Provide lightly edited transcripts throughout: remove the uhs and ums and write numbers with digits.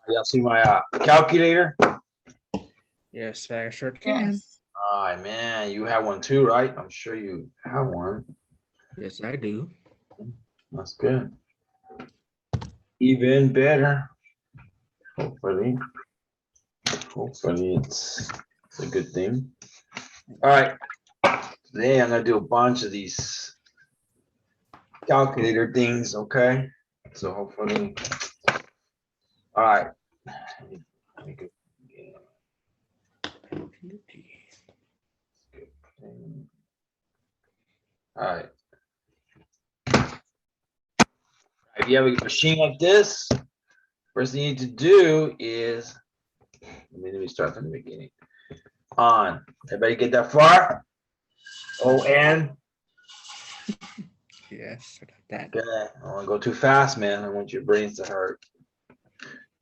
Y'all see my calculator? Yes, I sure can. Yes. All right, man. You have one too, right? I'm sure you have one. Yes, I do. That's good. Even better. Hopefully. Hopefully it's a good thing. All right. Today I'm gonna do a bunch of these calculator things, okay? So hopefully. All right. Let me go. All right. If you have a machine like this, first thing you need to do is, let me start from the beginning. On. Everybody get that far? O-N. Yes, I got that. Good. I don't want to go too fast, man. I want your brains to hurt.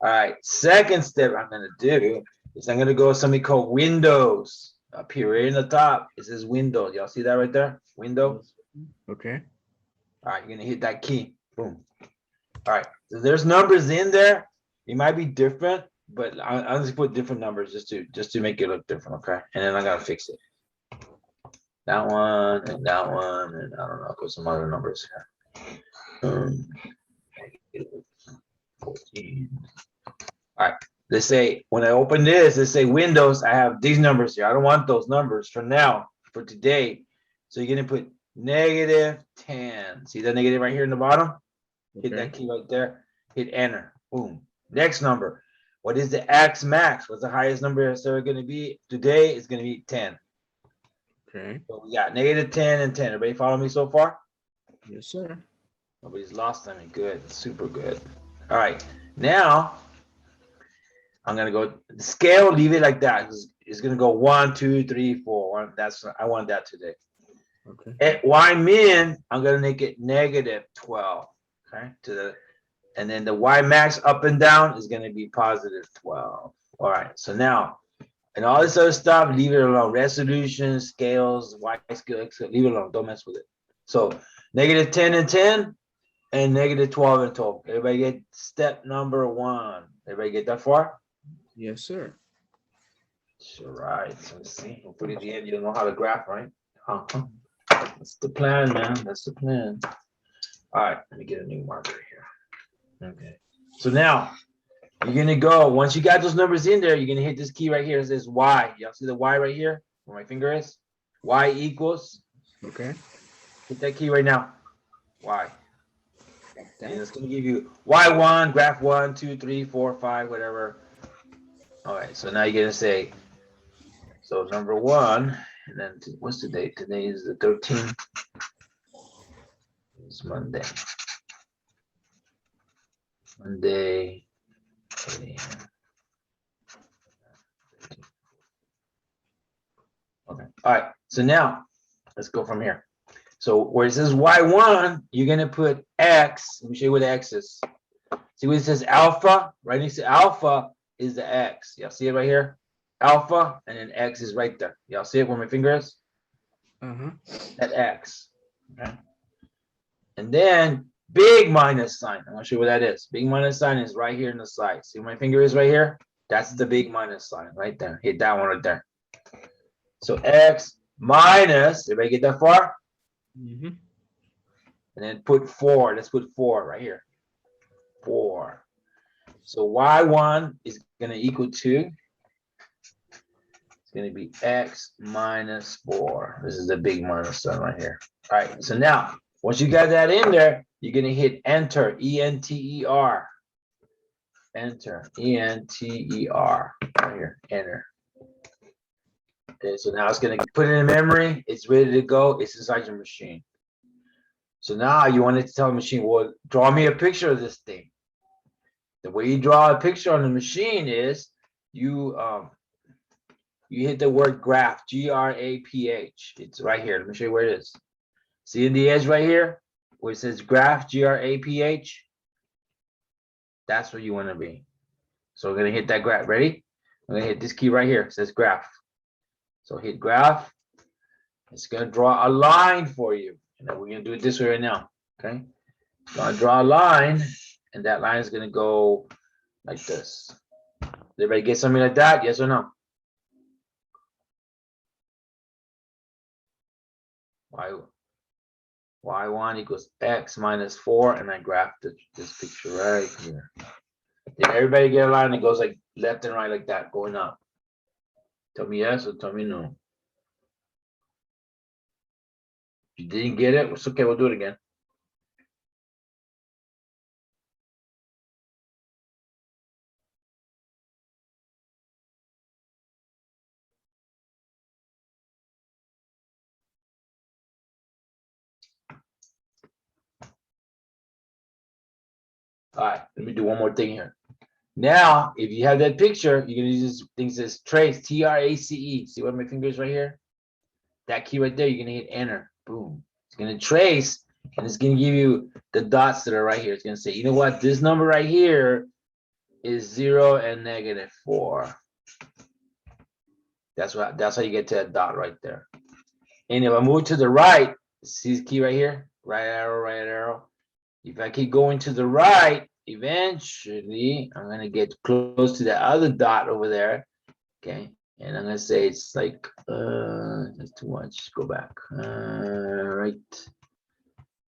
All right. Second step I'm going to do is I'm going to go with something called Windows. Up here, right in the top, it says Windows. Y'all see that right there? Windows. Okay. All right. You're going to hit that key. Boom. All right. So there's numbers in there. It might be different, but I'll just put different numbers just to make it look different. Okay. And then I got to fix it. That one and that one, and I don't know, I'll put some other numbers here. 14. All right, let's say when I open this, let's say Windows, I have these numbers here. I don't want those numbers for now, for today. So you're gonna put -10. See that negative right here in the bottom? Hit that key right there, hit enter, boom. Next number, what is the X max? What's the highest number it's ever gonna be? Today is gonna be 10. Okay. So we got -10 and 10. Everybody follow me so far? Yes, sir. Nobody's lost on me. Good, super good. All right, now I'm gonna go the scale. Leave it like that. It's gonna go 1, 2, 3, 4. That's I want that today. Okay. At Y min, I'm gonna make it -12. Okay, and then the Y max up and down is gonna be +12. All right, so now. And all this other stuff, leave it alone. Resolution, scales, Y scale, leave it alone. Don't mess with it. So -10 and 10 and -12 and 12. Everybody get step number 1. Everybody get that far? Yes, sir. All right. So let's see. Hopefully at the end you don't know how to graph, right? That's the plan, man. That's the plan. All right. Let me get a new marker here. Okay. So now you're gonna go, once you got those numbers in there, you're gonna hit this key right here. It says Y. Y'all see the Y right here where my finger is? Y equals. Okay. Hit that key right now. Y. And it's gonna give you Y1, graph 1, 2, 3, 4, 5, whatever. All right, so now you're gonna say, so number 1, and then what's the date? Today is the 13th. It's Monday. Monday. Okay. All right. So now let's go from here. So where it says Y1, you're gonna put X. Let me show you what X is. See what it says alpha? Right next to alpha is the X. Y'all see it right here? Alpha, and then X is right there. Y'all see it where my finger is? That X. Okay. And then big minus sign. I'm gonna show you what that is. Big minus sign is right here in the side. See where my finger is right here? That's the big minus sign right there. Hit that one right there. So X minus, everybody get that far? And then put 4. Let's put 4 right here. 4. So Y1 is gonna equal to, it's gonna be X minus 4. This is the big minus sign right here. All right, so now, once you got that in there, you're gonna hit enter, E-N-T-E-R. Enter, E-N-T-E-R, right here, enter. Okay, so now it's gonna put it in memory, it's ready to go, it's inside your machine. So now you want to tell the machine, well, draw me a picture of this thing. The way you draw a picture on the machine is you hit the word graph, G-R-A-P-H. It's right here. Let me show you where it is. See in the edge right here where it says graph, G-R-A-P-H? That's where you want to be. So we're going to hit that graph. Ready? I'm going to hit this key right here. It says graph. So hit graph. It's going to draw a line for you. And then we're gonna do it this way right now, okay? So I draw a line, and that line is gonna go like this. Everybody get something like that? Yes or no? Y1 equals x minus 4, and I graphed this picture right here. Did everybody get a line that goes like left and right like that, going up? Tell me yes or tell me no. If you didn't get it, it's okay, we'll do it again. All right, let me do one more thing here. Now, if you have that picture, you're gonna use this thing that says trace, T-R-A-C-E. See what my finger is right here? That key right there, you're gonna hit enter. Boom. It's gonna trace, and it's gonna give you the dots that are right here. It's gonna say, you know what? This number right here is 0 and -4. That's how you get to that dot right there. And if I move to the right, see the key right here? Right arrow, right arrow. If I keep going to the right, eventually I'm gonna get close to that other dot over there. Okay. And I'm gonna say it's like that's too much. Go back. Right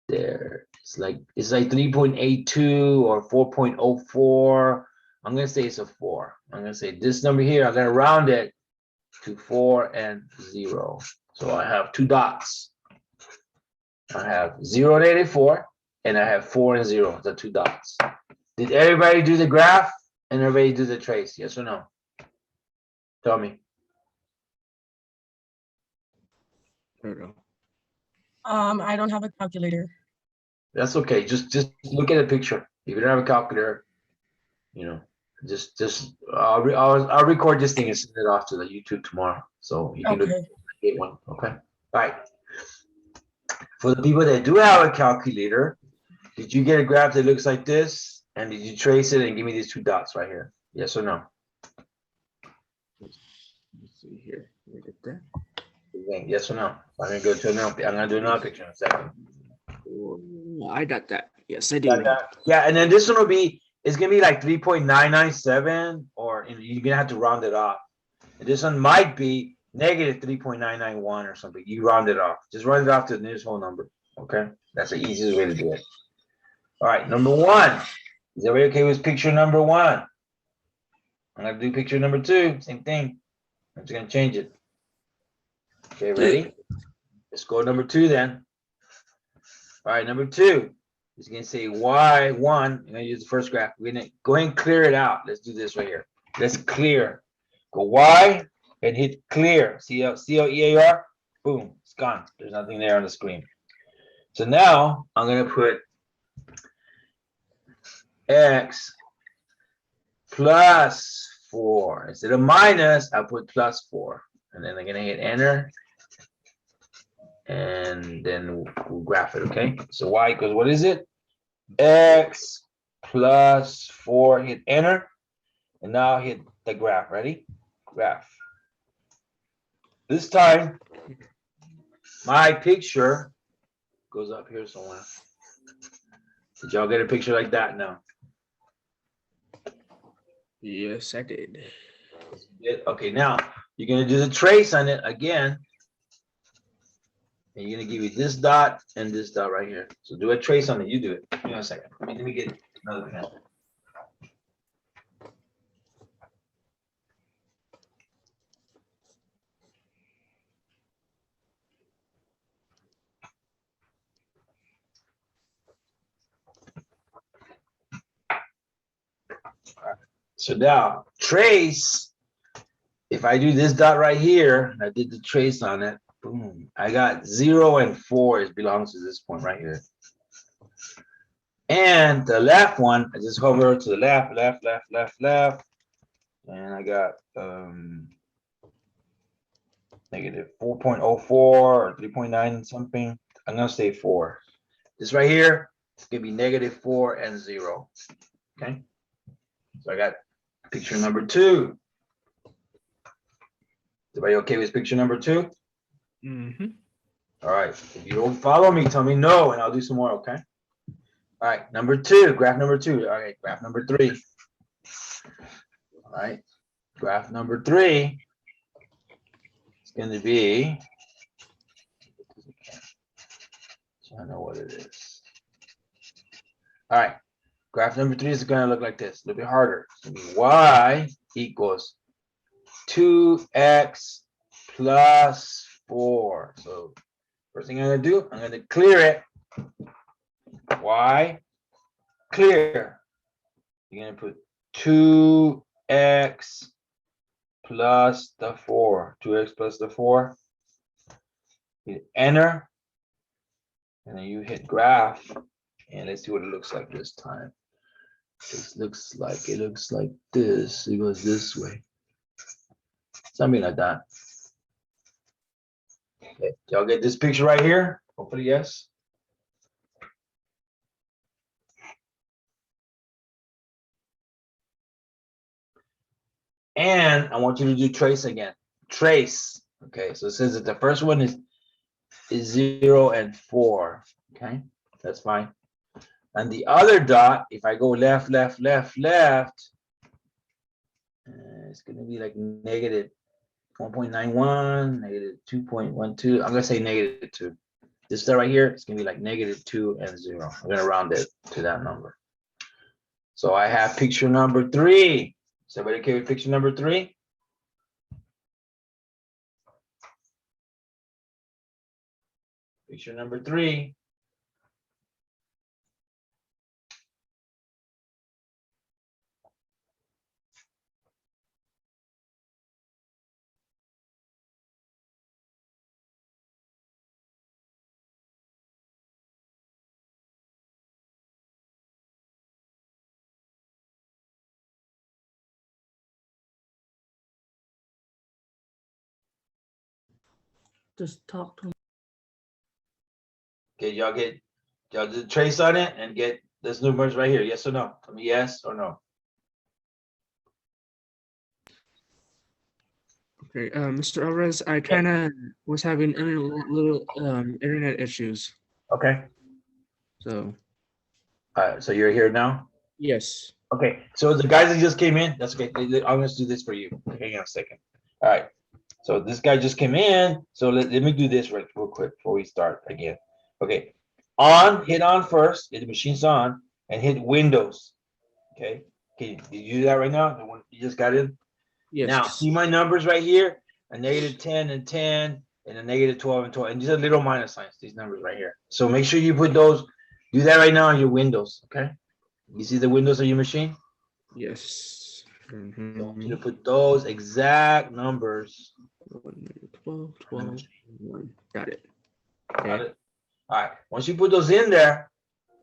there. It's like 3.82 or 4.04. I'm gonna say it's a 4. I'm gonna say this number here, I'm gonna round it to 4 and 0. So I have two dots. I have 0 and -4, and I have 4 and 0, the two dots. Did everybody do the graph and everybody do the trace? Yes or no? Tell me. I don't have a calculator. That's okay. Just look at a picture. If you don't have a calculator, you know, I'll record this thing and send it off to the YouTube tomorrow, so you can get one. Okay. All right. For the people that do have a calculator, did you get a graph that looks like this? And did you trace it and give me these two dots right here? Yes or no? Let's see here. Let me get that. Yes or no? I'm gonna go to another. I'm gonna do another picture in a second. Oh, I got that. Yes, I do. Yeah, and then this one will be, it's gonna be like 3.997, or you're gonna have to round it off. And this one might be -3.991 or something. You round it off. Just round it off to the nearest whole number. Okay, that's the easiest way to do it. All right, number 1. Is everybody okay with picture number 1? I'm gonna do picture number 2. Same thing. I'm just gonna change it. Okay, ready? Let's go number 2 then. All right, number 2 is gonna say Y1. I'm gonna use the first graph. We're gonna go ahead and clear it out. Let's do this right here. Let's clear. Go Y and hit clear. C-L-E-A-R. Boom, it's gone. There's nothing there on the screen. So now I'm gonna put X plus 4. Instead of minus, I'll put plus 4. And then I'm gonna hit enter. And then we'll graph it, okay? So Y equals, what is it? X plus 4, hit enter. And now hit the graph, ready? Graph. This time, my picture goes up here somewhere. Did y'all get a picture like that now? Yes, I did. Okay, now you're gonna do the trace on it again. And you're gonna give you this dot and this dot right here. So do a trace on it. You do it. Give me a second. Let me get another pen. So now trace, if I do this dot right here, I did the trace on it, boom, I got 0 and 4, it belongs to this point right here. And the left one, I just hover to the left, and I got negative 4.04 or 3.9 something. I'm gonna say 4. This right here, it's gonna be -4 and 0. Okay, so I got picture number 2. Everybody okay with picture number 2? Mm-hmm. All right. If you don't follow me, tell me no, and I'll do some more, okay? All right, number two, graph number two. All right, graph number three. All right, graph number three is going to be, so I know what it is. All right, graph number three is going to look like this, a little bit harder. It's gonna be y equals 2x plus 4. So first thing I'm going to do, I'm going to clear it. Y, clear. You're going to put 2x plus the 4. 2x plus the 4. Hit enter. And then you hit graph. And let's see what it looks like this time. It looks like this. It goes this way. Something like that. Okay. Y'all get this picture right here? Hopefully, yes. And I want you to do trace again. Trace. Okay, so it says that the first one is 0 and 4. Okay, that's fine. And the other dot, if I go left, left, left, left, it's going to be like negative 1.91, negative 2.12. I'm going to say negative 2. This dot right here, it's going to be like negative 2 and 0. I'm going to round it to that number. So I have picture number 3. Is everybody okay with picture number 3? Picture number 3. Just talk to me. Okay, y'all do the trace on it and get this numbers right here. Yes or no? Tell me yes or no. Okay, Mr. Alvarez, I kind of was having little internet issues. Okay. So So you're here now? yes. Okay. So the guys that just came in, that's okay. I'm going to do this for you. Hang on a second. All right. So this guy just came in. So let me do this real quick before we start again. Okay. Hit on first. Get the machine's on and hit Windows. Okay. Can you do that right now? The one you just got in? Yes. Now, see my numbers right here? A negative 10 and 10 and a negative 12 and 12. And these are little minus signs, these numbers right here. So make sure you put those, do that right now on your Windows, okay? You see the Windows of your machine? Yes. I want you to put those exact numbers. 12, 12, 1. Got it. Got Okay. it? All right. Once you put those in there,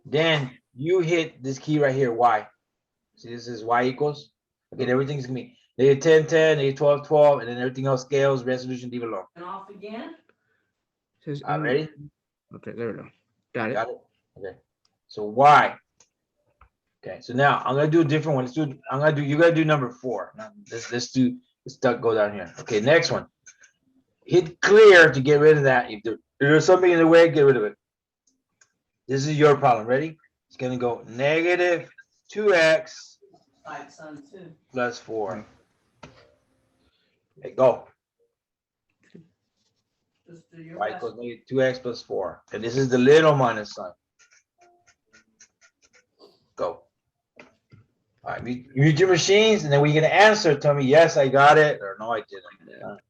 then you hit this key right here, Y. See, this is Y equals. Okay, everything's gonna be negative 10, 10, negative 12, 12, and then everything else scales, resolution, leave it alone. And off again? Says, Ready? okay, there we go. Got it. Got it? Okay. So Y. Okay, so now I'm gonna do a different one. You gotta do number 4. Now, let's go down here. Okay, next one. Hit clear to get rid of that. If there's something in the way, get rid of it. This is your problem. Ready? It's gonna go negative 2x plus 4. Okay, go. Y equals negative 2x plus 4. And this is the little minus sign. Go. All right, mute your machines, and then we're gonna answer. Tell me yes, I got it, or no, I didn't.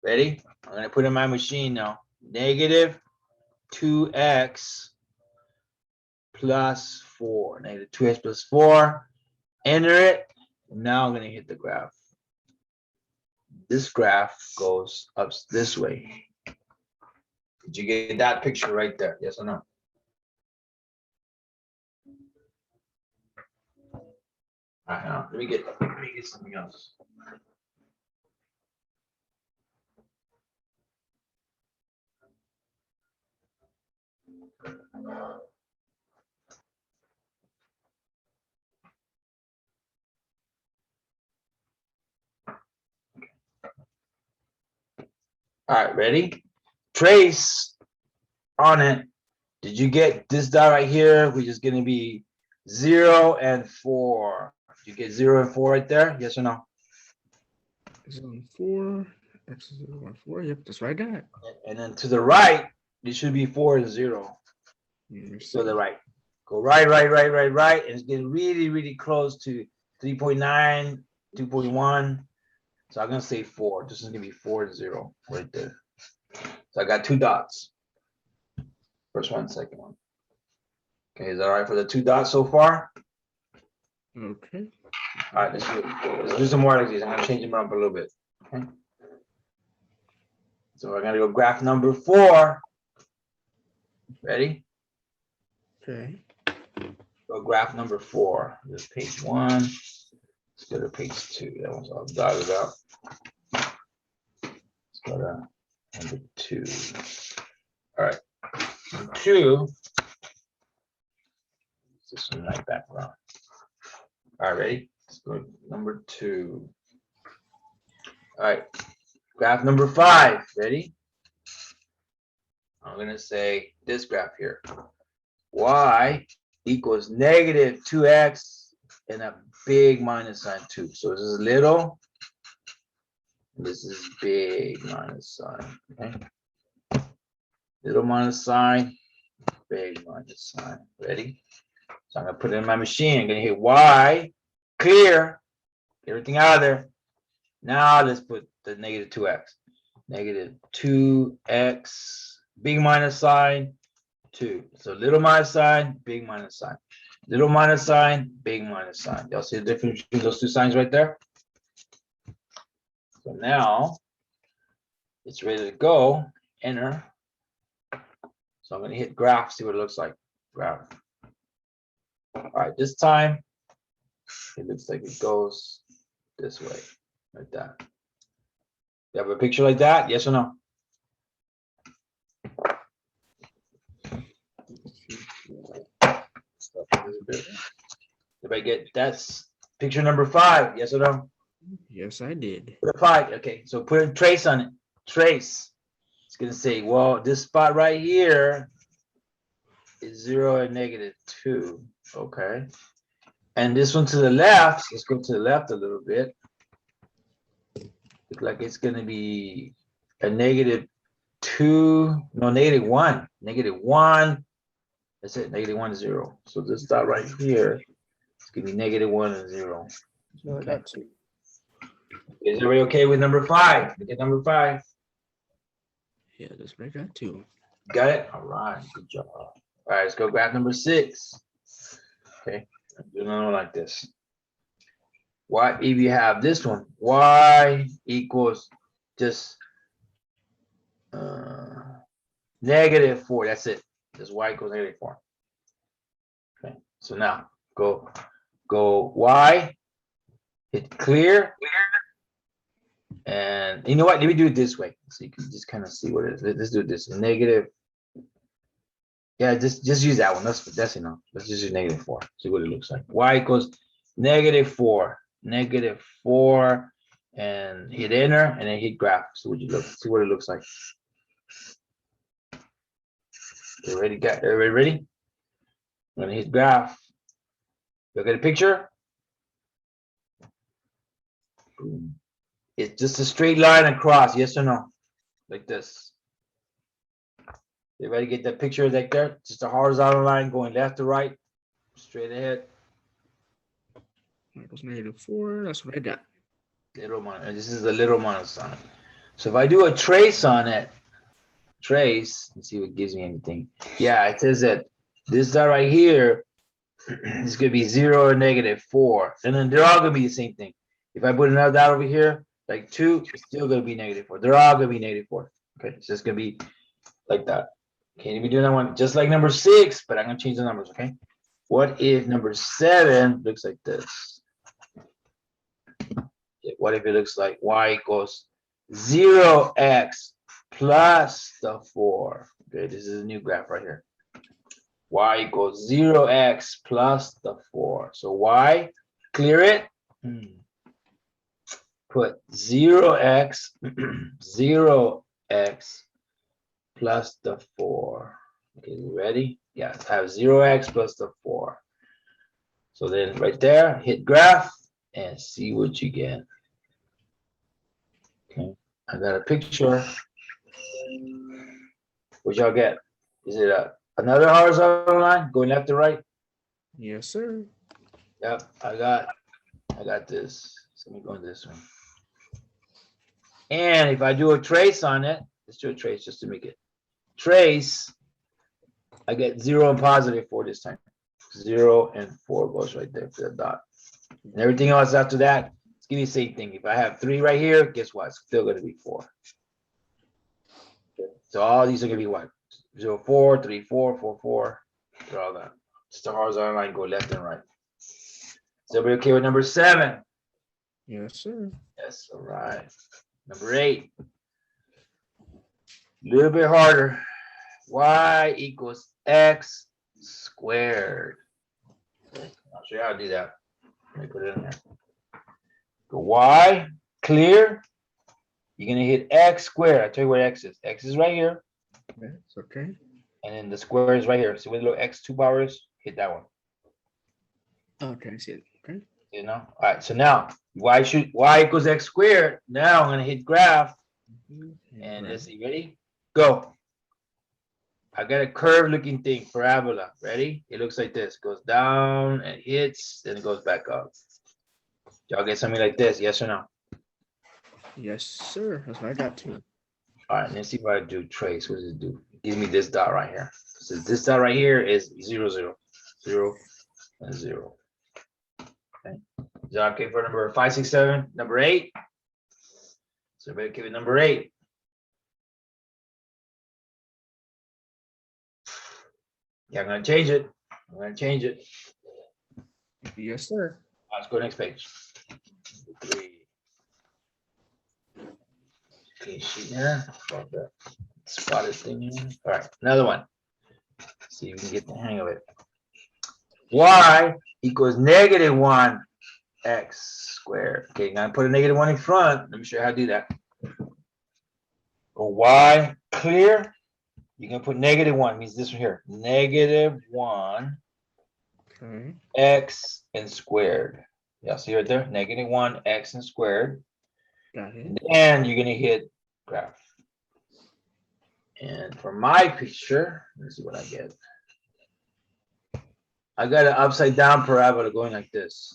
Ready? I'm gonna put in my machine now. Negative 2x plus 4. Negative 2x plus 4. Enter it. Now I'm gonna hit the graph. This graph goes up this way. Did you get that picture right there? Yes or no? All right, now let me get something else. All right, ready? trace on it, did you get this dot right here, which is going to be 0 and 4? Did you get 0 and 4 right there? Yes or no? 0 and 4. X 0 and 4. Yep, that's right. That. And then to the right, it should be 4 and 0. To the right. Go right, and it's getting really close to 3.9, 2.1. So I'm gonna say 4. This is gonna be 4 and 0 right there. So I got 2 dots. First one, second one. Okay, is that all right for the 2 dots so far? Okay. All right, let's do some more like these. I'm gonna change them up a little bit. Okay. So we're gonna go graph number 4. Ready? Okay. Go graph number 4. This is page 1. Let's go to page 2. That one's all dotted up. Let's go to number 2. All right. Number 2. This one right background. All right, ready? Let's go to number 2. All right. Graph number 5. Ready? I'm gonna say this graph here. Y equals negative 2x and a big minus sign 2. So this is little. This is big minus sign. Okay. Little minus sign, big minus sign. Ready? So I'm gonna put it in my machine. I'm gonna hit Y, clear, everything out of there. Now let's put the negative 2x. Negative 2x, big minus sign, 2. So little minus sign, big minus sign. Little minus sign, big minus sign. Y'all see the difference between those 2 signs right there? So now it's ready to go. Enter. So I'm going to hit graph, see what it looks like. Graph. All right, this time it looks like it goes this way, like that. You have a picture like that? Yes or no? If I get that's picture number 5, yes or no? Yes, I did. Put a 5. Okay, so put a trace on it. Trace. It's gonna say, well, this spot right here is 0 and negative 2. Okay. And this one to the left, let's go to the left a little bit. Look like it's gonna be a negative 2, no, negative 1. Negative 1. That's it, negative 1 is 0. So this dot right here, it's gonna be negative 1 and 0. No, I got 2. Is everybody okay with number 5? Look at number 5. Yeah, that's right. I got 2. Got it? All right, good job. All right, let's go graph number 6. Okay, do another one like this. Y, if you have this one, Y equals just negative 4. That's it. Just Y equals negative 4. Okay, so now go Y, hit clear. And you know what? Let me do it this way so you can just kind of see what it is. Let's do this. Negative. Yeah, just use that one. That's enough. Let's just use negative 4. See what it looks like. Y equals negative 4. Negative 4. And hit enter and then hit graph. See what it looks like. Everybody ready? I'm gonna hit graph. Look at the picture. Boom. It's just a straight line across, yes or no? Like this. Everybody get that picture right there? Just a horizontal line going left to right, straight ahead. That was negative 4. That's what I got. Little minus. This is the little minus sign. So if I do a trace on it, let's see what gives me anything. Yeah, it says that this dot right here is going to be 0 or negative 4. And then they're all going to be the same thing. If I put another dot over here, like 2, it's still going to be negative 4. They're all going to be negative 4. Okay, so it's going to be like that. Okay, let me do that one just like number 6, but I'm going to change the numbers, okay? What if number 7 looks like this? Okay, what if it looks like Y equals 0x plus the 4? Okay, this is a new graph right here. Y equals 0x plus the 4. So Y, clear it. Put 0x, 0x plus the 4. Okay, you ready? Yes, I have 0x plus the 4. So then right there, hit graph and see what you get. Okay, I got a picture. What y'all get? Is it another horizontal line going left to right? Yes, sir. Yep, I got this. So let me go this one. And if I do a trace on it, let's do a trace just to make it trace. I get 0 and positive 4 this time. 0 and 4 goes right there for the dot. And everything else after that, it's gonna be the same thing. If I have 3 right here, guess what? It's still gonna be 4. Okay. So all these are gonna be what? 0, 4, 3, 4, 4, 4. All that. Just the horizontal line go left and right. Is everybody okay with number 7? Yes, sir. Yes, all right. Number 8. A little bit harder. Y equals x squared. I'll show you how to do that. Let me put it in there. Go Y, clear. You're gonna hit x squared. I tell you where x is. X is right here, That's okay. and then the square is right here. See where the little x 2 powers? Hit that one. Okay, I see it. Okay. You know. All right. So now y equals x squared. Now I'm gonna hit graph, and let's see. Ready? Go. I got a curved looking thing, parabola. Ready? It looks like this. Goes down and hits, then it goes back up. Y'all get something like this? Yes or no? Yes, sir. That's what I got too. All right, let's see if I do trace. What does it do? Give me this dot right here. So this dot right here is 0, 0, 0, and 0. Okay. Is that okay for number 5, 6, 7? Number 8. So everybody okay with number 8? Yeah, I'm gonna change it. I'm gonna change it. Yes, sir. Let's go next page. 3. Okay, sheet here. About that spotted thing here. All right, another one. See if we can get the hang of it. Y equals negative 1 x squared. Okay, now put a negative 1 in front. Let me show you how to do that. Go Y clear. You're gonna put negative 1, means this one here. Negative 1 Okay. x and squared. Yeah, see right there? Negative 1 x and squared. Got it. And you're gonna hit graph. And for my picture, let's see what I get. I got an upside down parabola going like this.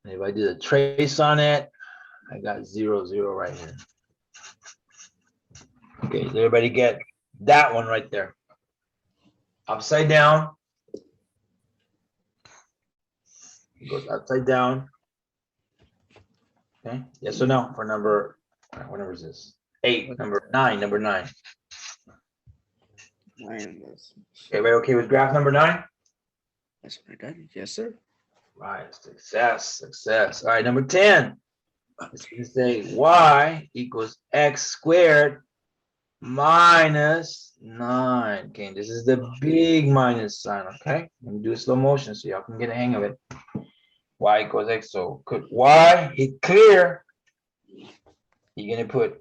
And if I do the trace on it, I got 0, 0 right here. Okay, does everybody get that one right there? Upside down. It goes upside down. Okay, yes or no for number, what number is this? 8, number 9, number 9. Everybody okay with graph number 9? That's what I got. Yes, sir. Right, success, success. All right, number 10. It's gonna say y equals x squared minus 9. Okay, this is the big minus sign. Okay, let me do a slow motion so y'all can get a hang of it. Y equals x. So could y hit clear? You're gonna put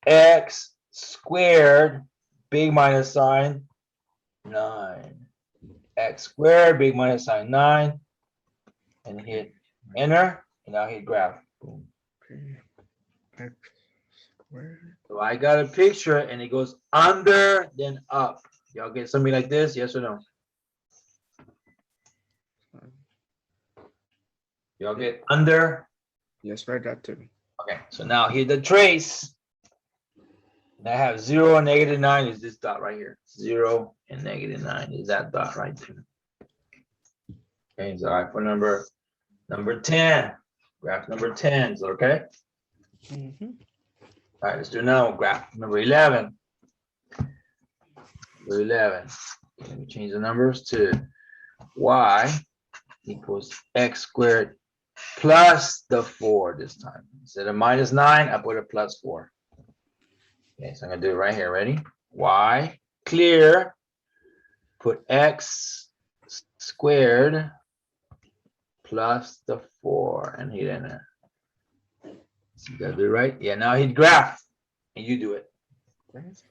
x squared, big minus sign 9. X squared, big minus sign 9, and hit enter, and now hit graph. Boom. Okay. X squared. So I got a picture and it goes under, then up. Y'all get something like this? Yes or no? Y'all get under? Yes, I got too. Okay, so now hit the trace. And I have 0 and negative 9 is this dot right here. 0 and negative 9 is that dot right there. Okay, so all right, for number 10. Graph number 10, is that okay? Mm-hmm. All right, let's do now graph number 11. Number 11. Let me change the numbers to y equals x squared plus the 4 this time. Instead of minus 9, I put a plus 4. Okay, so I'm gonna do it right here. Ready? Y clear. Put x squared plus the 4 and hit enter. So you gotta do it right. Yeah, now hit graph and you do it. Graph.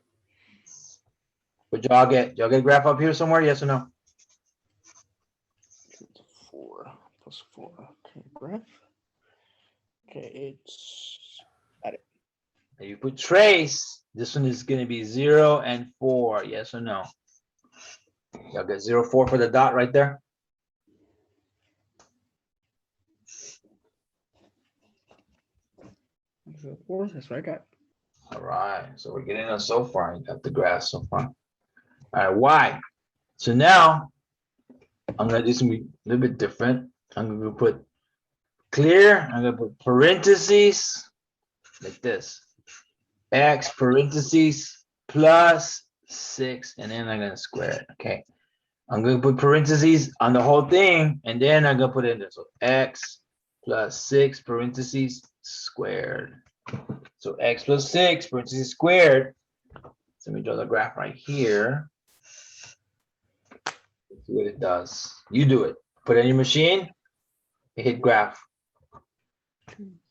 What y'all get? Y'all get a graph up here somewhere? Yes or no? 4 plus 4. Okay, graph. Okay, it's got it. And you put trace. This one is going to be 0 and 4. Yes or no? Y'all get 0, 4 for the dot right there. 4. That's what I got. All right. So we're getting us so far. You got the graph so far. All right. Why? So now I'm going to do something a little bit different. I'm going to put clear. I'm going to put parentheses like this. X parentheses plus 6. And then I'm going to square it. Okay. I'm going to put parentheses on the whole thing. And then I'm going to put it in there. So X plus 6 parentheses squared. So X plus 6 parentheses squared. So let me draw the graph right here. Let's see what it does. You do it. Put it in your machine. Hit graph.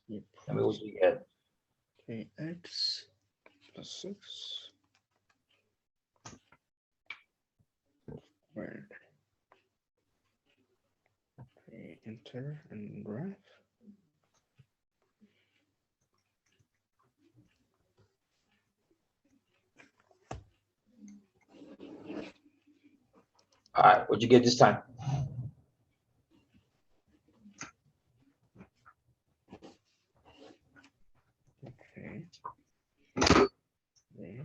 Yep. Tell me what you get. Okay, X plus 6. Squared. Okay, enter and graph. All right. What'd you get this time? Okay. Okay.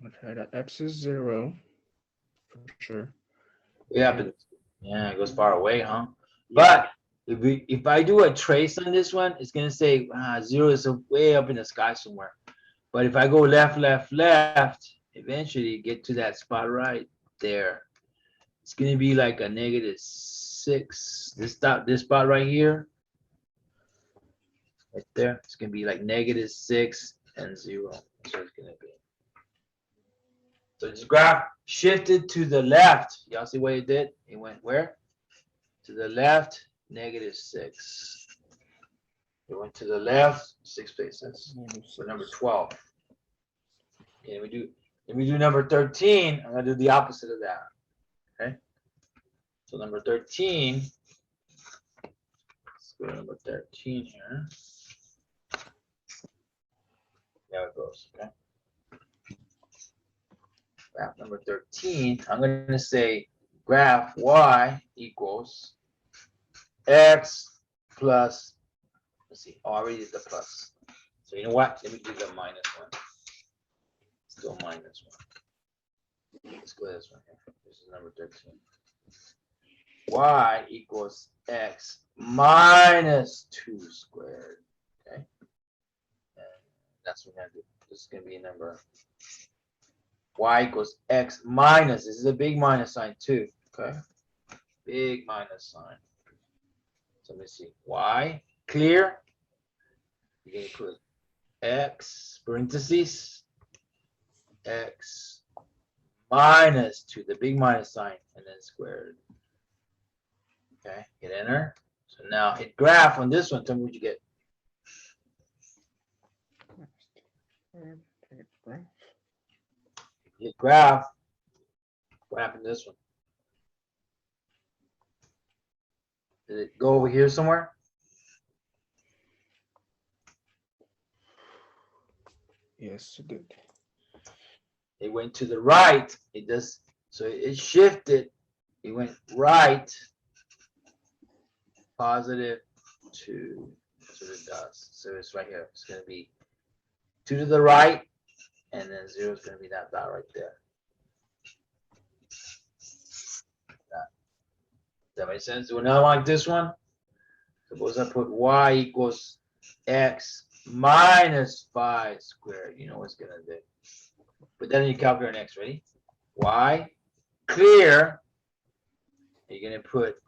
Okay, that X is 0 for sure. Yeah, but yeah, it goes far away, huh? But if I do a trace on this one, it's gonna say 0 is way up in the sky somewhere. But if I go left, left, left, eventually get to that spot right there. It's gonna be like a -6. This spot right here, right there. It's gonna be like -6 and 0. That's what it's gonna be. So this graph shifted to the left. Y'all see what it did? It went where? To the left, -6. It went to the left, 6 places. So number 12. Okay, let me do number 13. I'm gonna do the opposite of that. Okay. So number 13. Let's go to number 13 here. There it goes. Okay. Graph number 13. I'm gonna say graph y equals x plus. Let's see. Oh, I already did the plus. So you know what? Let me do the -1. Still -1. Let's go this one here. This is number 13. Y equals x minus 2 squared. Okay. And that's what we're gonna do. This is gonna be a number. Y equals x minus. This is a big minus sign too. Okay. Big minus sign. So let me see. Y clear. You're gonna put x parentheses x minus 2, the big minus sign, and then squared. Okay, hit enter. So now hit graph on this one. Tell me what you get. Hit graph. What happened to this one? Did it go over here somewhere? Yes, it did. It went to the right. It does. So it shifted. It went right. +2. That's what it does. So it's right here. It's going to be 2 to the right, and then 0 is going to be that dot right there. That makes sense? Do another like this one? Suppose I put y equals x minus 5 squared. You know what's going to do. Put that in your calculator next. Ready? Y clear. You're going to put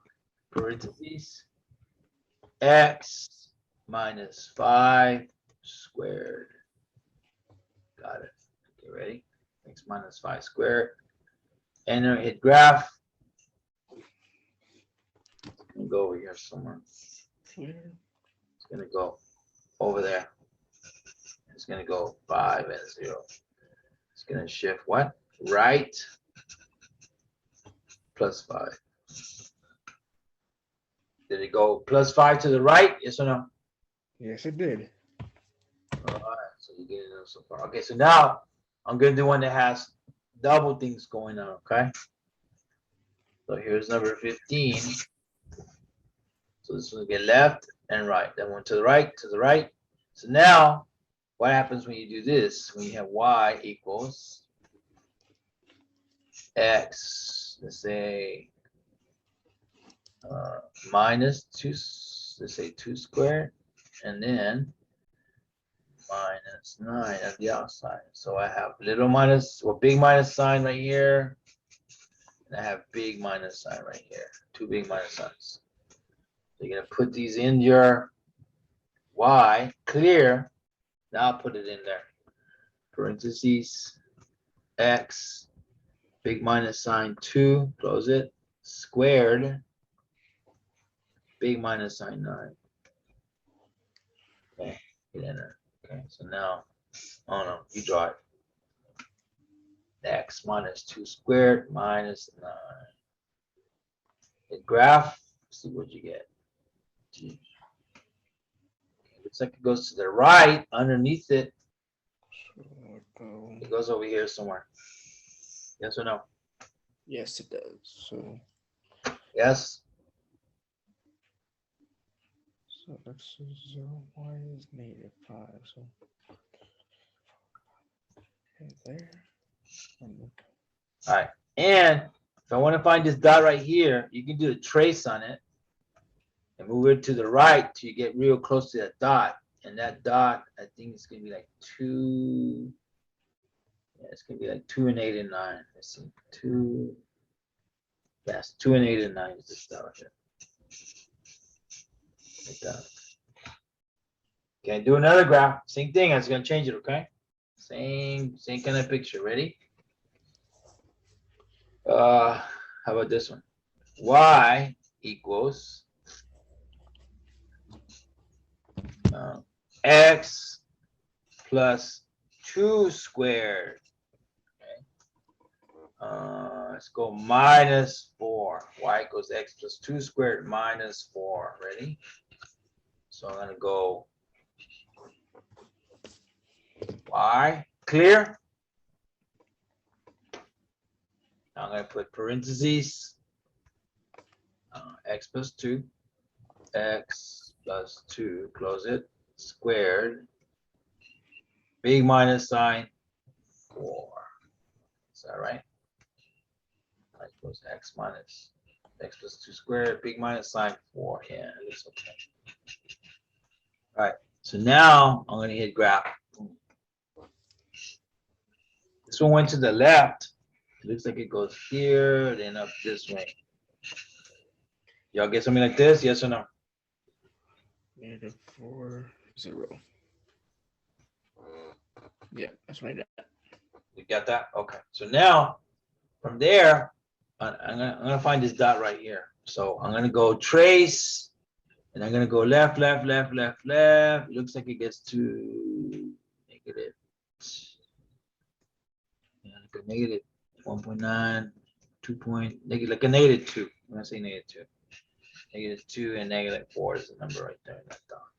parentheses x minus 5 squared. Got it. Okay, ready? X minus 5 squared. Enter, hit graph. And go over here somewhere. It's gonna go over there. And It's gonna go 5 and 0. It's gonna shift what? Right plus 5. Did it go plus 5 to the right? Yes or no? Yes, it did. All right, so you get it so far. Okay, so now I'm gonna do one that has double things going on, okay? So here's number 15. So this one get left and right. Then one to the right, to the right. So now, what happens when you do this? When you have y equals x, let's say minus 2, let's say 2 squared, and then minus 9 at the outside. So I have little minus or big minus sign right here. And I have big minus sign right here. 2 big minus signs. So you're gonna put these in your y, clear. Now I'll put it in there. Parentheses, x, big minus sign 2, close it, squared, big minus sign 9. Okay, hit enter. Okay, so now, oh no, you draw it. X minus 2 squared minus 9. Hit graph, see what you get. G. Okay, looks like it goes to the right underneath it. It goes over here somewhere. Yes or no? Yes, it does. So Yes. x is 0, y is -5. So there. All right. And if I want to find this dot right here, you can do a trace on it and move it to the right till you get real close to that dot. And that dot, I think it's gonna be like 2. Yeah, it's gonna be like 2 and 8 and 9. Let's see, 2. Yes, 2 and 8 and 9 is this dot right here. Like that. Okay, do another graph. Same thing. I was gonna change it. Okay. Same kind of picture. Ready? How about this one? Y equals x plus 2 squared. Okay. Let's go minus 4. Y equals x plus 2 squared minus 4. Ready? So I'm gonna go y. Clear? I'm gonna put parentheses. X plus 2. X plus 2, close it, squared, big minus sign 4. Is that right? Right, goes x minus x plus 2 squared, big minus sign 4. Yeah, it looks okay. All right, so now I'm gonna hit graph. This one went to the left. It looks like it goes here, then up this way. Y'all get something like this? Yes or no? -4, 0. Yeah, that's right. You got that? Okay. So now from there, I'm gonna find this dot right here. So I'm gonna go trace, and I'm gonna go left, left, left, left, left. It looks like it gets to negative. Yeah, like a negative 1.9, 2 point, negative, like a negative 2. I'm gonna say negative 2. Negative 2 and negative 4 is the number right there in that dot.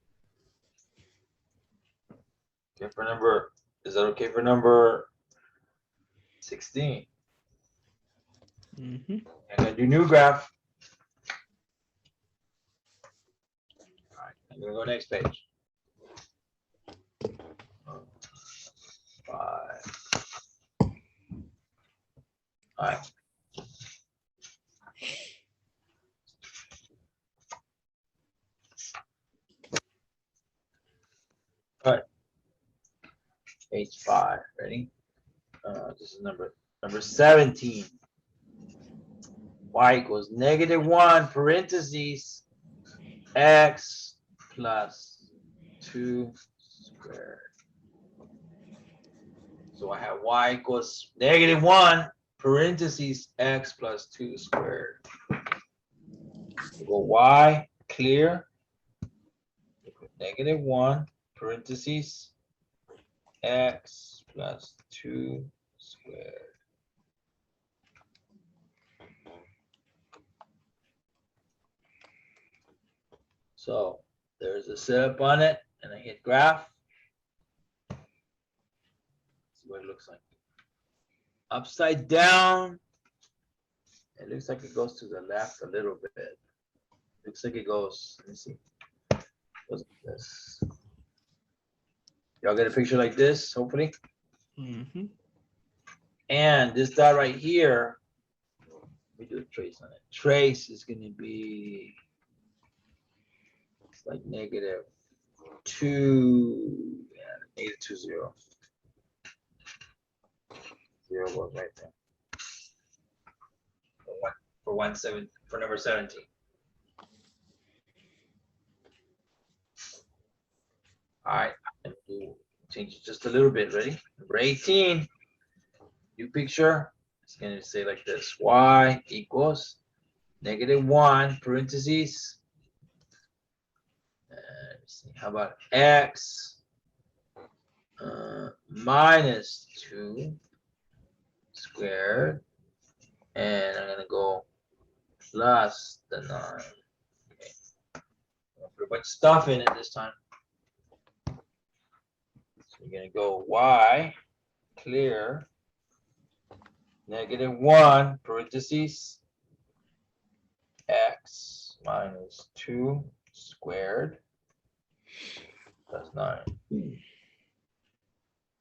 Okay, for number, is that okay for number 16? Mm-hmm. I'm gonna do new graph. All right, I'm gonna go next page. 5. All right. All right. Page 5. Ready? This is number 17. Y equals -1 parentheses x plus 2 squared. So I have y equals -1 parentheses x plus 2 squared. We go y clear. -1 parentheses x plus 2 squared. So there's a setup on it, and I hit graph. See what it looks like. Upside down. It looks like it goes to the left a little bit. Looks like it goes, let me see. Goes like this. Y'all get a picture like this, hopefully. Mm-hmm. And this dot right here, let me do a trace on it. Trace is going to be, it's like -2, yeah, -2, 0. 0 goes right there. For number 17. All right, and we'll change it just a little bit. Ready? Number 18. New picture. It's going to say like this: y equals -1 parentheses. Let's see. How about x minus 2 squared, and I'm gonna go plus the 9. Okay. I'm gonna put a bunch of stuff in it this time. So you're gonna go y clear -1 parentheses x minus 2 squared plus 9.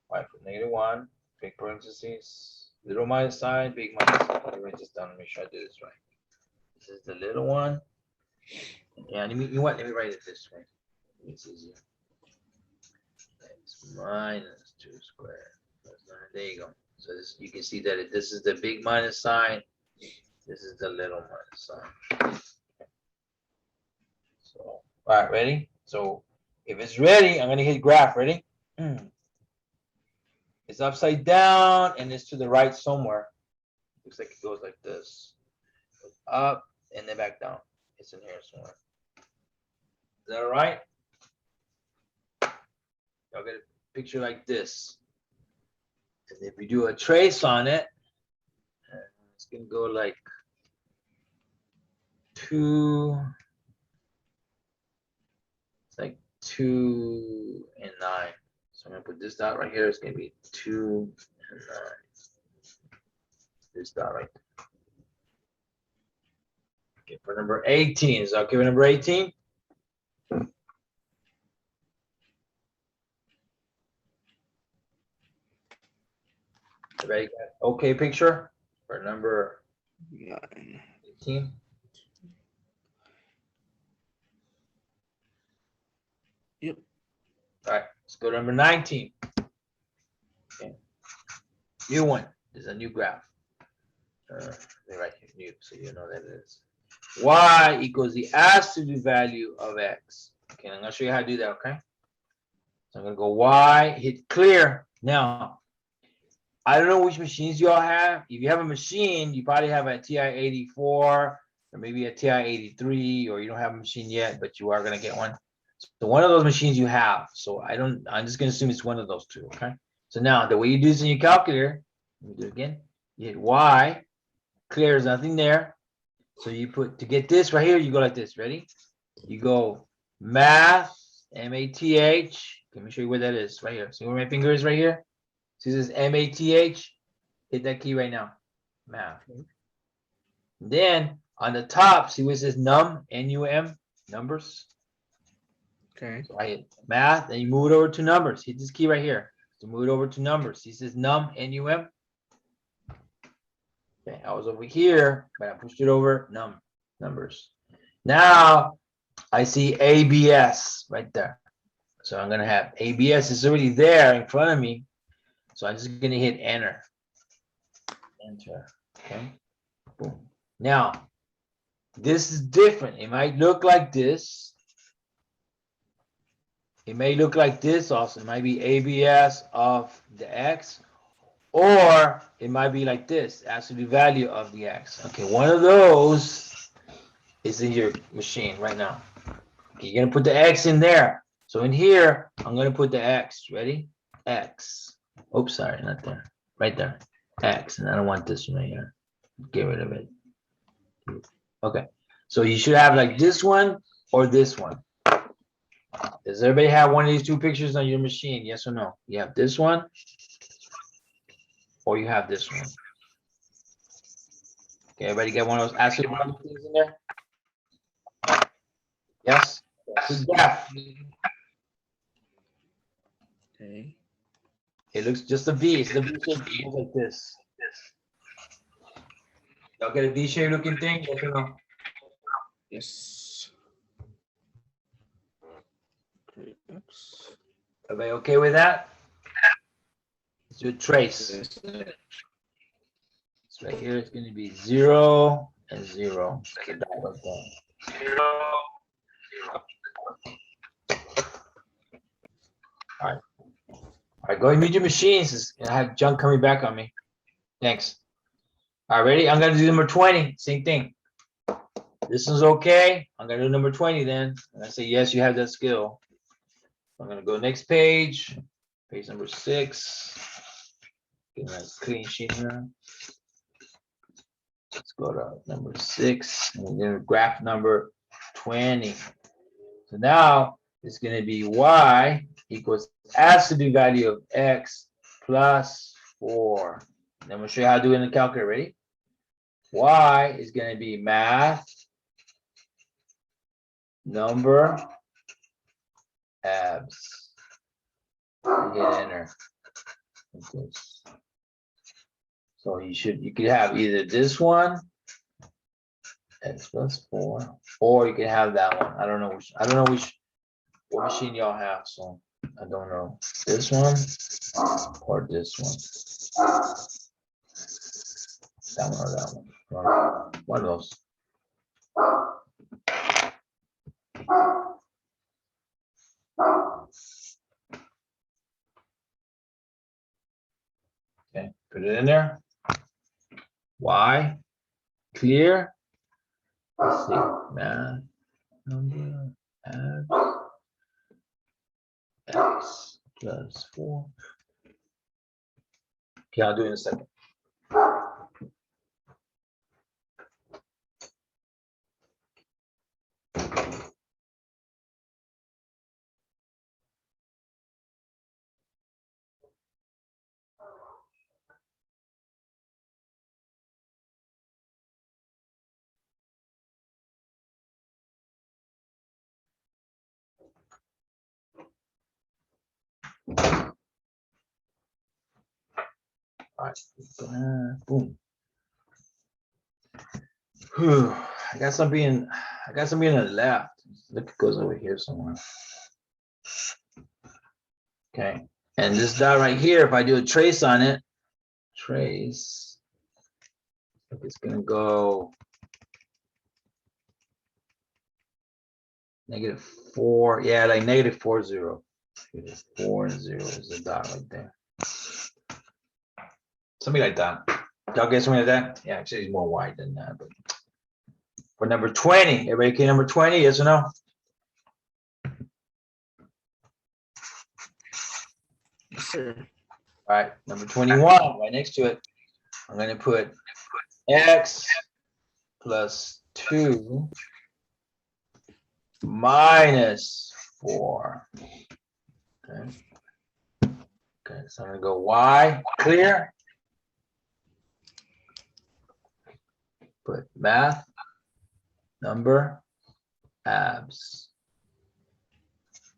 Y for -1, big parentheses, little minus sign, big minus sign. Let me write this down and make sure I do this right. This is the little one. Yeah, you know what? Let me write it this way. It's easier. X minus 2 squared plus 9. There you go. So this, you can see that this is the big minus sign. This is the little minus sign. So, all right, ready? So if it's ready, I'm gonna hit graph. Ready? It's upside down and it's to the right somewhere. Looks like it goes like this. Goes up and then back down. It's in here somewhere. Is that all right? Y'all get a picture like this. And if we do a trace on it, it's gonna go like 2. It's like 2 and 9. So I'm gonna put this dot right here. It's gonna be 2 and 9. This dot right there. Okay, for number 18. Is that okay with number 18? Everybody got okay picture for number 18? Yep. All right, let's go to number 19. Okay. New one. There's a new graph. Right here, new, so you know that it is. Y equals the absolute value of x. Okay, I'm gonna show you how to do that, okay? So I'm gonna go Y, hit clear. Now, I don't know which machines you all have. If you have a machine, you probably have a TI-84 or maybe a TI-83, or you don't have a machine yet, but you are gonna get one. So one of those machines you have. So I'm just gonna assume it's one of those two, okay? So now the way you do this in your calculator, let me do it again. You hit Y, clear, there's nothing there. So you put, to get this right here, you go like this, ready? You go math, M-A-T-H. Let me show you where that is, right here. See where my finger is right here? See this M-A-T-H? Hit that key right now, math. Then on the top, see where it says num, N-U-M, numbers? Okay. So I hit math, and you move it over to numbers. Hit this key right here to move it over to numbers. He says num, N-U-M. Okay, I was over here, but I pushed it over numbers. Now I see ABS right there. So I'm gonna have ABS is already there in front of me. So I'm just gonna hit enter. Enter. Okay. Boom. Now this is different. It might look like this. It may look like this also. It might be ABS of the X. Or it might be like this, absolute value of the X. Okay, one of those is in your machine right now. Okay, you're gonna put the X in there. So in here, I'm gonna put the X. Ready? X. Oops, sorry, not there. Right there. X, and I don't want this one right here. Get rid of it. Okay, so you should have like this one or this one. Does everybody have one of these two pictures on your machine? Yes or no? You have this one or you have this one. Okay, everybody get one of those acid things in there? Yes? Yeah. Okay. It looks just a V. It's the V shape that goes like this. Y'all get a V shape looking thing? Yes or no? Yes. Okay. Oops. Everybody okay with that? Let's do a trace. Yes. So right here it's going to be 0 and 0. So that was that. 0, 0. All right. All right, go ahead and mute your machines. I have junk coming back on me. Thanks. All right, ready? I'm going to do number 20. Same thing. This is okay. I'm going to do number 20 then. And I say, yes, you have that skill. I'm going to go next page. Page number 6. Get a nice clean sheet here. Let's go to number 6. And we're going to graph number 20. So now it's going to be y equals absolute value of x plus 4. And then we'll show you how to do it in the calculator. Ready? Y is going to be math number abs. And hit enter. Like this. So you could have either this one, x plus 4, or you can have that one. I don't know what machine y'all have, so I don't know. This one or this one. That one or that one. One of those. Okay, put it in there. Y, clear. Let's see, math number abs x plus 4. Okay, I'll do it in a second. All right, boom. Whew. I got some being on the left. Look, it goes over here somewhere. Okay, and this dot right here, if I do a trace on it, trace, it's gonna go -4. Yeah, like -4, 0. -4 and 0 is the dot right there. Something like that. Y'all get something like that? Yeah, actually, it's more wide than that. But for number 20, everybody okay? Number 20, yes or no? Yes, sir. All right, number 21, right next to it. I'm going to put x plus 2 minus 4. Okay. Okay, so I'm going to go y, clear. Put math number abs.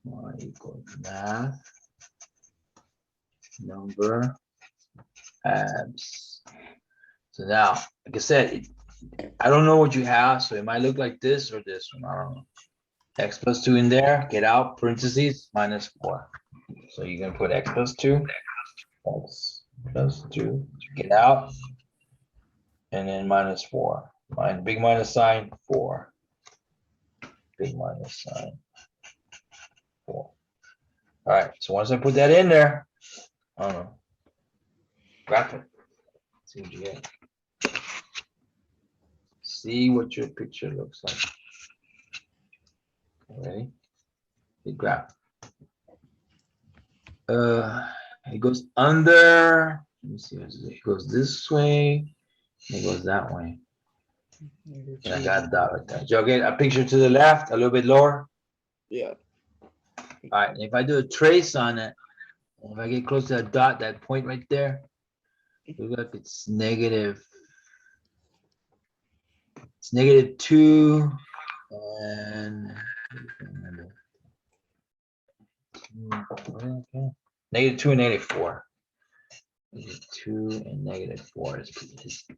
Y equals math number abs. So now, like I said, I don't know what you have, so it might look like this or this one. I don't know. X plus 2 in there, get out, parentheses, minus 4. So you're going to put x plus 2, x plus 2, get out, and then minus 4. Big minus sign, 4. Big minus sign, 4. All right, so once I put that in there, I don't know, graph it. See what you get. See what your picture looks like. Ready? Big graph. It goes under. Let me see. It goes this way. It goes that way. And I got a dot right there. Did y'all get a picture to the left, a little bit lower? Yeah. All right. If I do a trace on it, if I get close to that dot, that point right there, look like it's negative. It's -2 and okay. -2 and -4. -2 and -4 is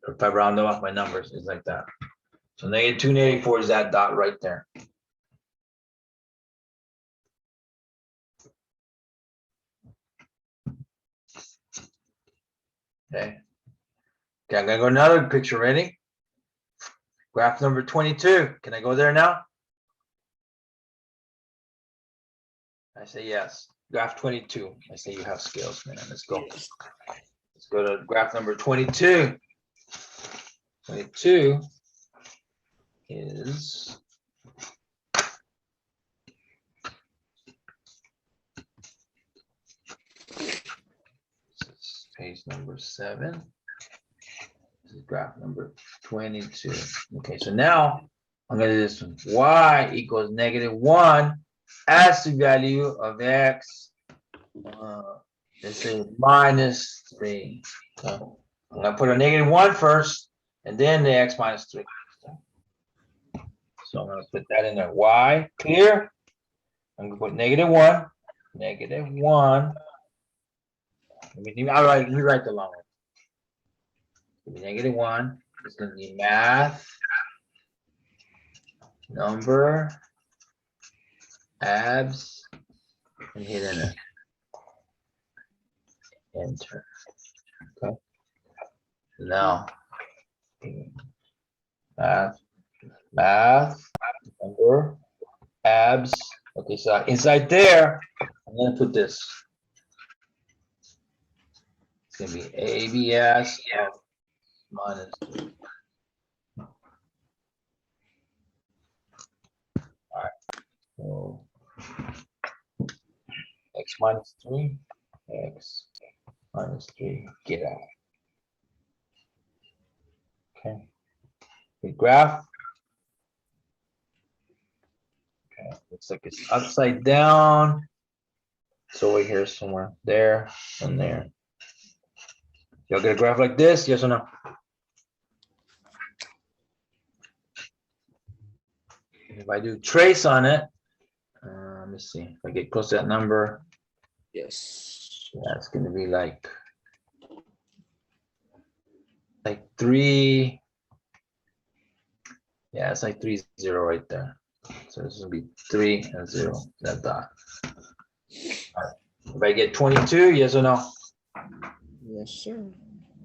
if I round them off my numbers, it's like that. So -2 and -4 is that dot right there. Okay. Okay, I'm gonna go another picture. Ready? Graph number 22. Can I go there now? I say yes. Graph 22. I say you have skills, man. Let's go. Yes. Let's go to graph number 22. 22 is page number 7. This is graph number 22. Okay, so now I'm gonna do this one. Y equals -1 as the value of x. Let's say -3. So I'm gonna put a -1 first, and then the x minus 3. So I'm gonna put that in there. Y, clear? I'm gonna put -1, -1. Let me write the long one. It's gonna be -1. It's gonna be math, number, abs, and hit enter. Enter. Okay. Now, math, number, abs. Okay, so inside there, I'm gonna put this. It's gonna be ABS of minus 3. All right. So x minus 3, x minus 3, get out. Okay. The graph. Okay, looks like it's upside down. So over here somewhere, there and there. Y'all get a graph like this, yes or no? If I do trace on it, let me see. If I get close to that number, Yes. that's going to be like 3. Yeah, it's like 3, 0 right there. So this will be 3 and 0, that dot. All right. If I get 22, yes or no? Yes, sir.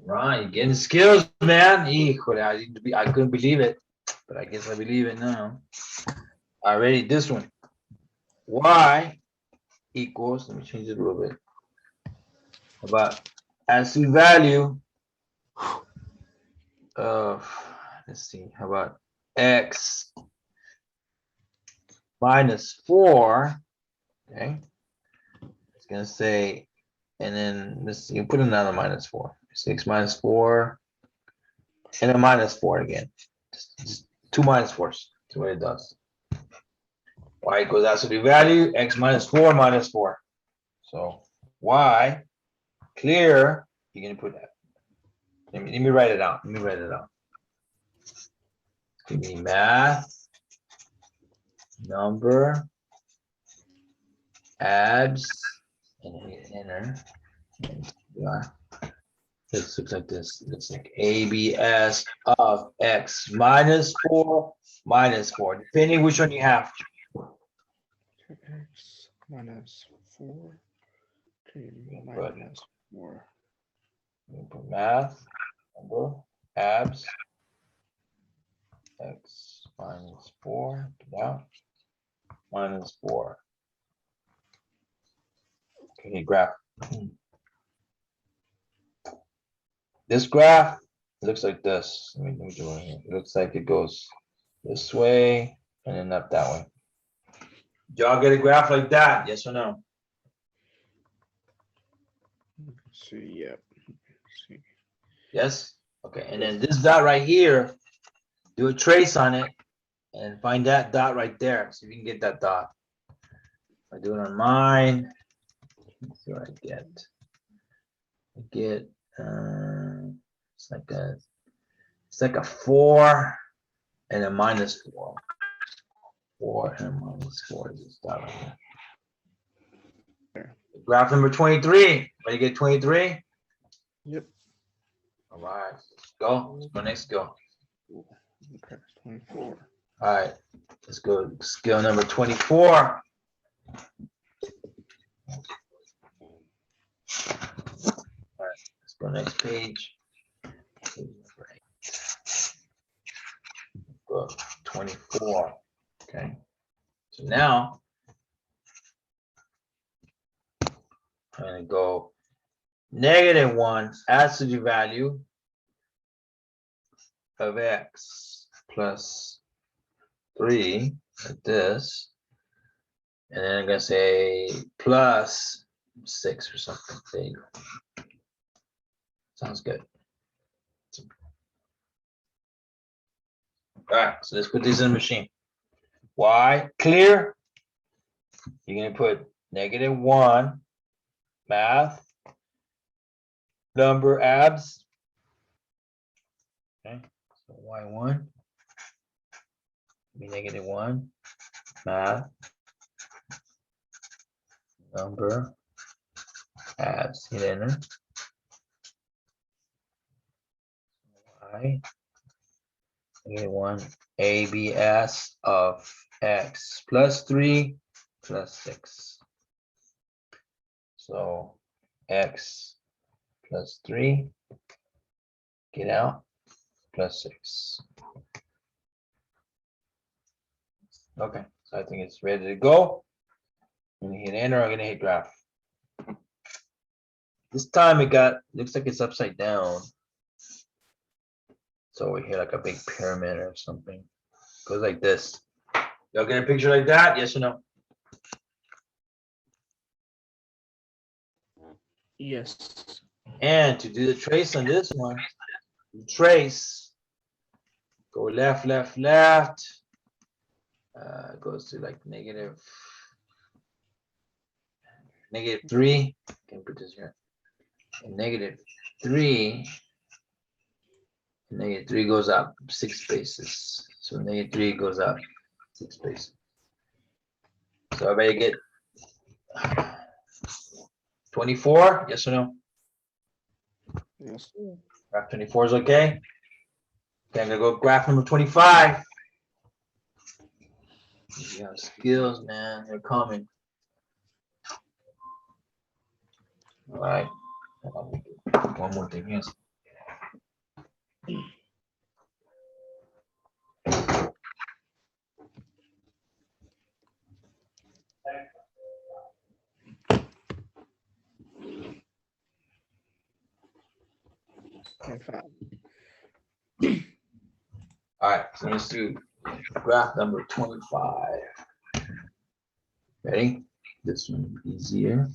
Right, you're getting skills, man. I couldn't believe it, but I guess I believe it now. Already, this one. Y equals, let me change it a little bit. About as the value of, let's see, how about x minus 4, okay? It's gonna say, and then let's see, you put another minus 4. 6 minus 4, and a minus 4 again. Just 2 minus 4s. That's what it does. Y equals absolute value, x minus 4 minus 4. So y, clear, you're gonna put that. Let me write it out. Let me write it out. It's gonna be math, number, abs, and hit enter. And yeah, this looks like this. Looks like ABS of x minus 4 minus 4, depending which one you have. X minus 4. Okay, Good. minus 4. Put math, number, abs, x minus 4, down, minus 4. Okay, graph. This graph looks like this. Let me do it here. It looks like it goes this way and then up that way. Y'all get a graph like that? Yes or no? See, yep. See. Yes? Okay, and then this dot right here, do a trace on it and find that dot right there. See if you can get that dot. I do it on mine. Let's see what I get. I get it's like a 4 and a -4. 4 and a -4 is this dot right here. There. Graph number 23. Ready to get 23? Yep. All right, let's go. Let's go next go. Okay, 24. All right, let's go skill number 24. All right, let's go next page. Page number 8. Go 24. Okay. So now I'm gonna go -1 adds to the value of x plus 3 like this. And then I'm gonna say plus 6 or something. There you go. Sounds good. All right, so let's put these in the machine. Y clear. You're gonna put -1 math number abs. Okay, so y1 be -1 math number abs. Hit enter. Y -1 abs of x plus 3 plus 6. So x plus 3, get out, plus 6. Okay, so I think it's ready to go. I'm gonna hit enter, I'm gonna hit graph. This time it looks like it's upside down. So we hit like a big pyramid or something. Goes like this. Y'all get a picture like that? Yes or no? Yes. And to do the trace on this one, you trace, go left, left, left. Goes to like -3. Can put this here. And -3. -3 goes up 6 spaces. So -3 goes up 6 spaces. So everybody get 24? Yes or no? Yes. Graph 24 is okay. Okay, I'm gonna go graph number 25. You got skills, man. They're coming. All right. One more thing. Yes. All right. So let's do graph number 25. Ready? This one easier.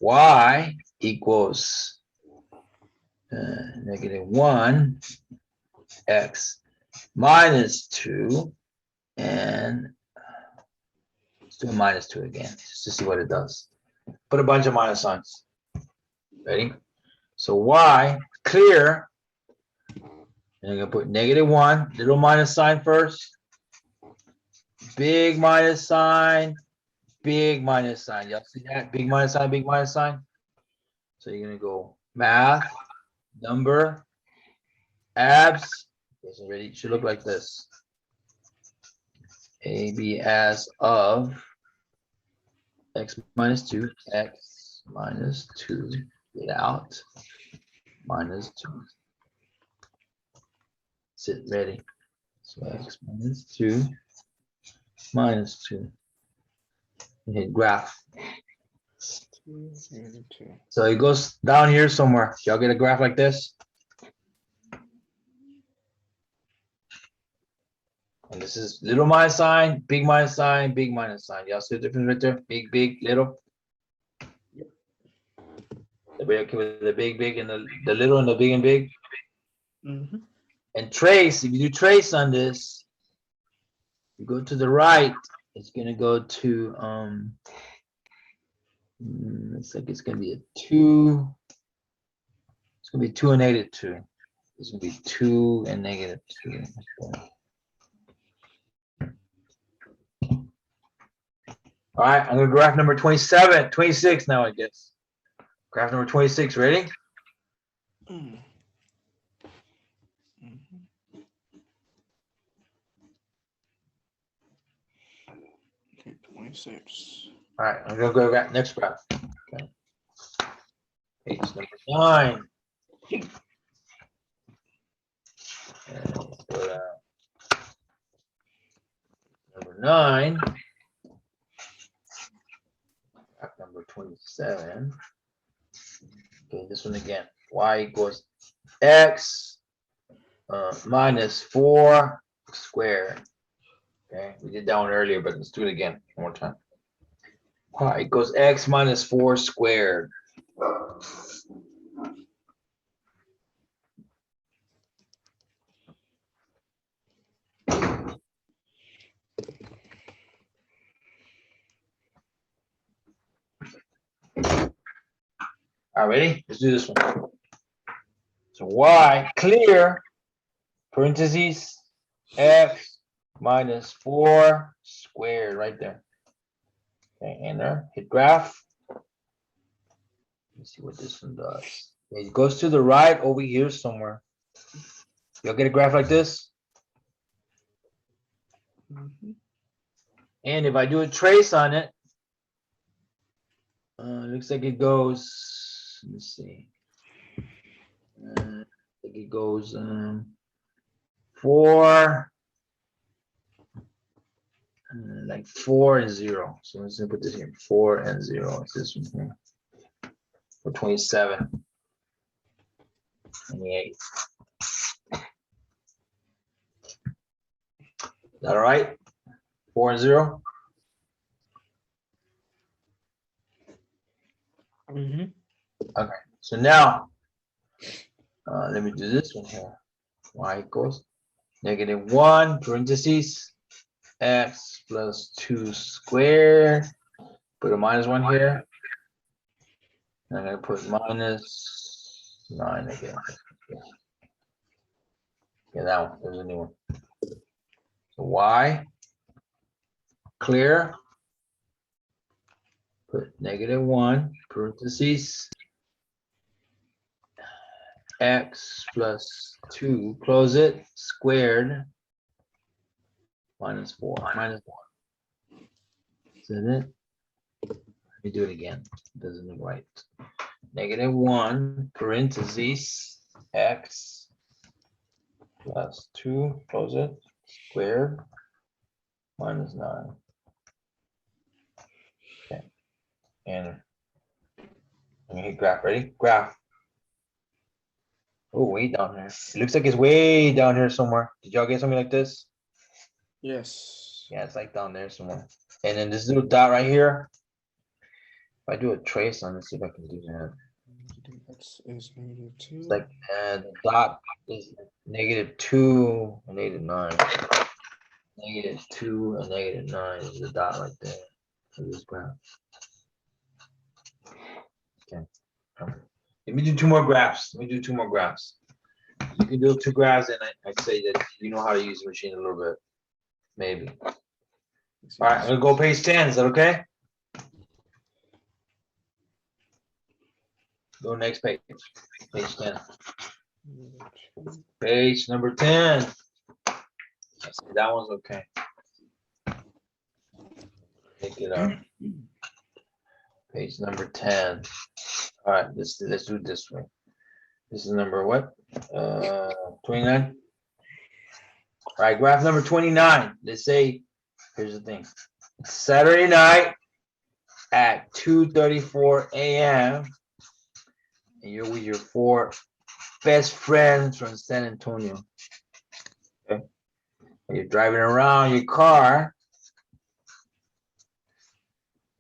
Y equals -1 x minus 2 and let's do a -2 again just to see what it does. Put a bunch of minus signs. Ready? So y clear. And I'm gonna put -1, little minus sign first. Big minus sign, big minus sign. Y'all see that? Big minus sign, big minus sign. So you're gonna go math, number, abs. Okay, so ready? It should look like this. AB as of x minus 2, x minus 2, get out, minus 2. Sit ready. So x minus 2, minus 2. And hit graph. 2 and 2. So it goes down here somewhere. Y'all get a graph like this? And this is little minus sign, big minus sign, big minus sign. Y'all see the difference right there? Big, big, little. Everybody okay with the big, and the little and the big and big? Mm-hmm. And trace, if you do trace on this, you go to the right, it's gonna go to, looks like it's gonna be a 2. It's gonna be 2 and negative 2. It's gonna be 2 and negative 2. All right, I'm gonna graph number 27, 26 now, I guess. Graph number 26, ready? Mm. Okay, 26. All right, I'm gonna go next graph. Okay. Page number 9. And go to number 9. Graph number 27. Okay, this one again. Y equals x minus 4 squared. Okay, we did that one earlier, but let's do it again one more time. Y equals x minus 4 squared. All right, ready? Let's do this one. So y clear, parentheses, x minus 4 squared right there. Okay, enter, hit graph. Let's see what this one does. It goes to the right over here somewhere. You'll get a graph like this. Mm-hmm. And if I do a trace on it, looks like it goes, let's see. I think it goes 4, like 4 and 0. So let's put this here, 4 and 0. It's this one here. For 27, 28. Is that all right? 4 and 0. Mm-hmm. Okay. So now, let me do this one here. Y equals -1 parentheses x plus 2 squared. Put a -1 here. And I'm gonna put -9 again. Yeah, that one. There's a new one. So y clear. Put -1 parentheses x plus 2, close it, squared, -4, -1. Is that it? Let me do it again. It doesn't look right. -1 parentheses x plus 2, close it, squared, -9. Okay, and let me hit graph. Ready? Graph. Oh, way down here. It looks like it's way down here somewhere. Did y'all get something like this? Yes. Yeah, it's like down there somewhere. And then this little dot right here. If I do a trace on it, see if I can do that. X is -2. It's like the dot is -2 and -9. -2 and -9 is the dot right there for this graph. Okay. Let me do 2 more graphs. Let me do 2 more graphs. You can do 2 graphs, and I'd say that you know how to use the machine a little bit. Maybe. All right, I'm gonna go page 10. Is that okay? Go next page. Page 10. Page number 10. I see that one's okay. Pick it up. Page number 10. All right, let's do it this way. This is number what? 29. All right, graph number 29. Let's say, here's the thing. Saturday night at 2:34 a.m. and you're with your 4 best friends from San Antonio. Okay. And you're driving around your car.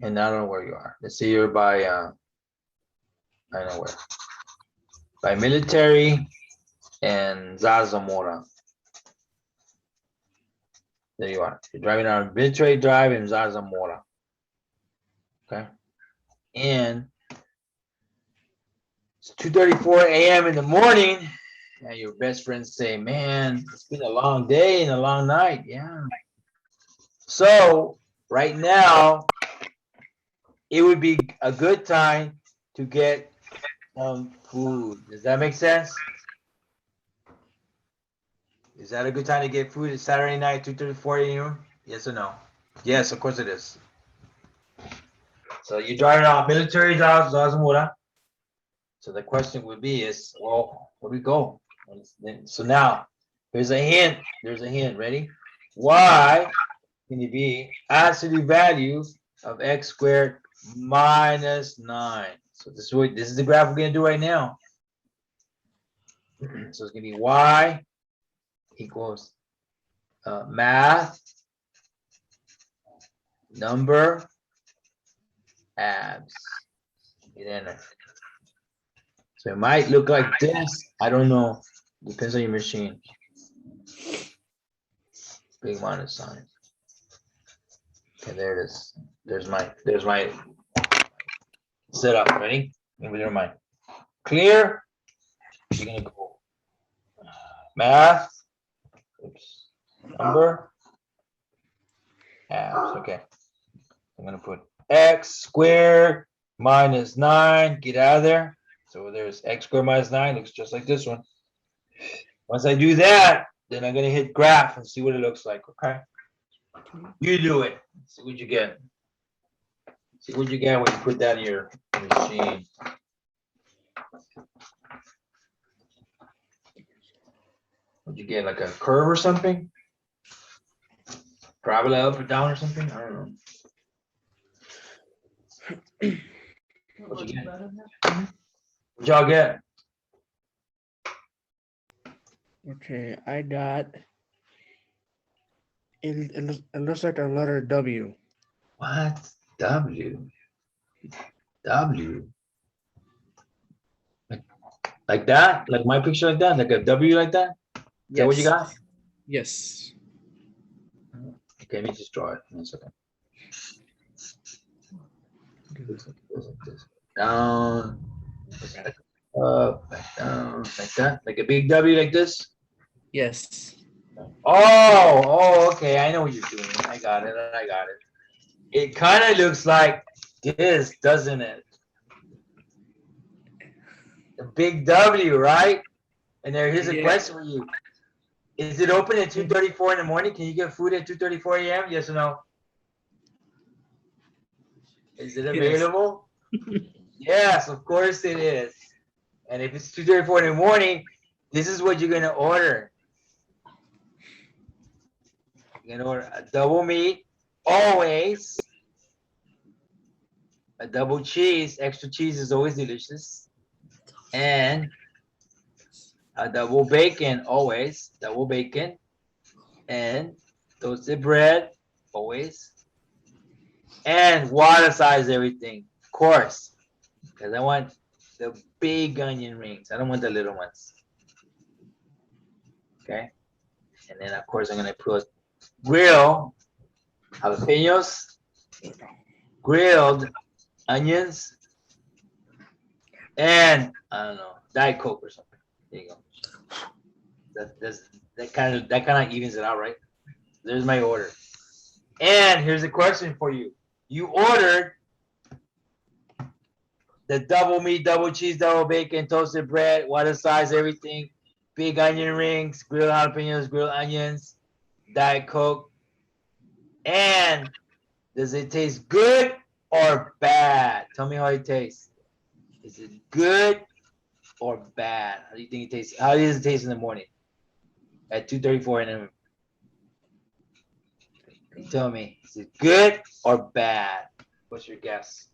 And I don't know where you are. Let's say you're by I know where. By Military and Zarzamora. There you are. You're driving on Military Drive in Zarzamora. Okay. And it's 2:34 a.m. in the morning. And your best friends say, man, it's been a long day and a long night. Yeah. So right now, it would be a good time to get some food. Does that make sense? Is that a good time to get food? It's Saturday night, 2:34 a.m.? Yes or no? Yes, of course it is. So you're driving out Military Zamora. So the question would be is, well, where do we go? So now, here's a hint. There's a hint. Ready? Y can it be absolute value of x squared minus 9. So this is the graph we're gonna do right now. So it's gonna be y equals math number abs. Hit enter. So it might look like this. I don't know. Depends on your machine. Big minus sign. Okay, there it is. There's my setup. Ready? Never mind. Clear. You're gonna go math. Oops. Number. Abs. Okay. I'm gonna put x squared minus 9. Get out of there. So there's x squared minus 9. Looks just like this one. Once I do that, then I'm gonna hit graph and see what it looks like. Okay. You do it. See what you get. See what you get when you put that in your machine. What'd you get? Like a curve or something? Parabola up or down or something? I don't know. What'd you get? What'd y'all get? Okay, I got it looks like a letter W. What? W. W. Like that? Like my picture like that? Like a W like that? Is that what you got? Yes. Okay, let me just draw it. 1 second. Down. Up, back down, like that. Like a big W like this? Yes. Oh, okay. I know what you're doing. I got it. I got it. It kind of looks like this, doesn't it? A big W, right? And here's a Yeah. question for you. Is it open at 2:34 in the morning? Can you get food at 2:34 a.m.? Yes or no? Is it available? Yes, of course it is. And if it's 2:34 in the morning, this is what you're gonna order. You're gonna order a double meat, always. A double cheese, extra cheese is always delicious. And a double bacon, always. Double bacon. And toasted bread, always. And water size everything, of course. Because I want the big onion rings. I don't want the little ones. Okay. And then of course I'm gonna put grill jalapenos, grilled onions, and I don't know, Diet Coke or something. There you go. That kind of evens it out, right? There's my order. And here's a question for you. You ordered the double meat, double cheese, double bacon, toasted bread, water size, everything, big onion rings, grilled jalapenos, grilled onions, Diet Coke. And does it taste good or bad? Tell me how it tastes. Is it good or bad? How do you think it tastes? How does it taste in the morning at 2:34 a.m.? Tell me, is it good or bad? What's your guess?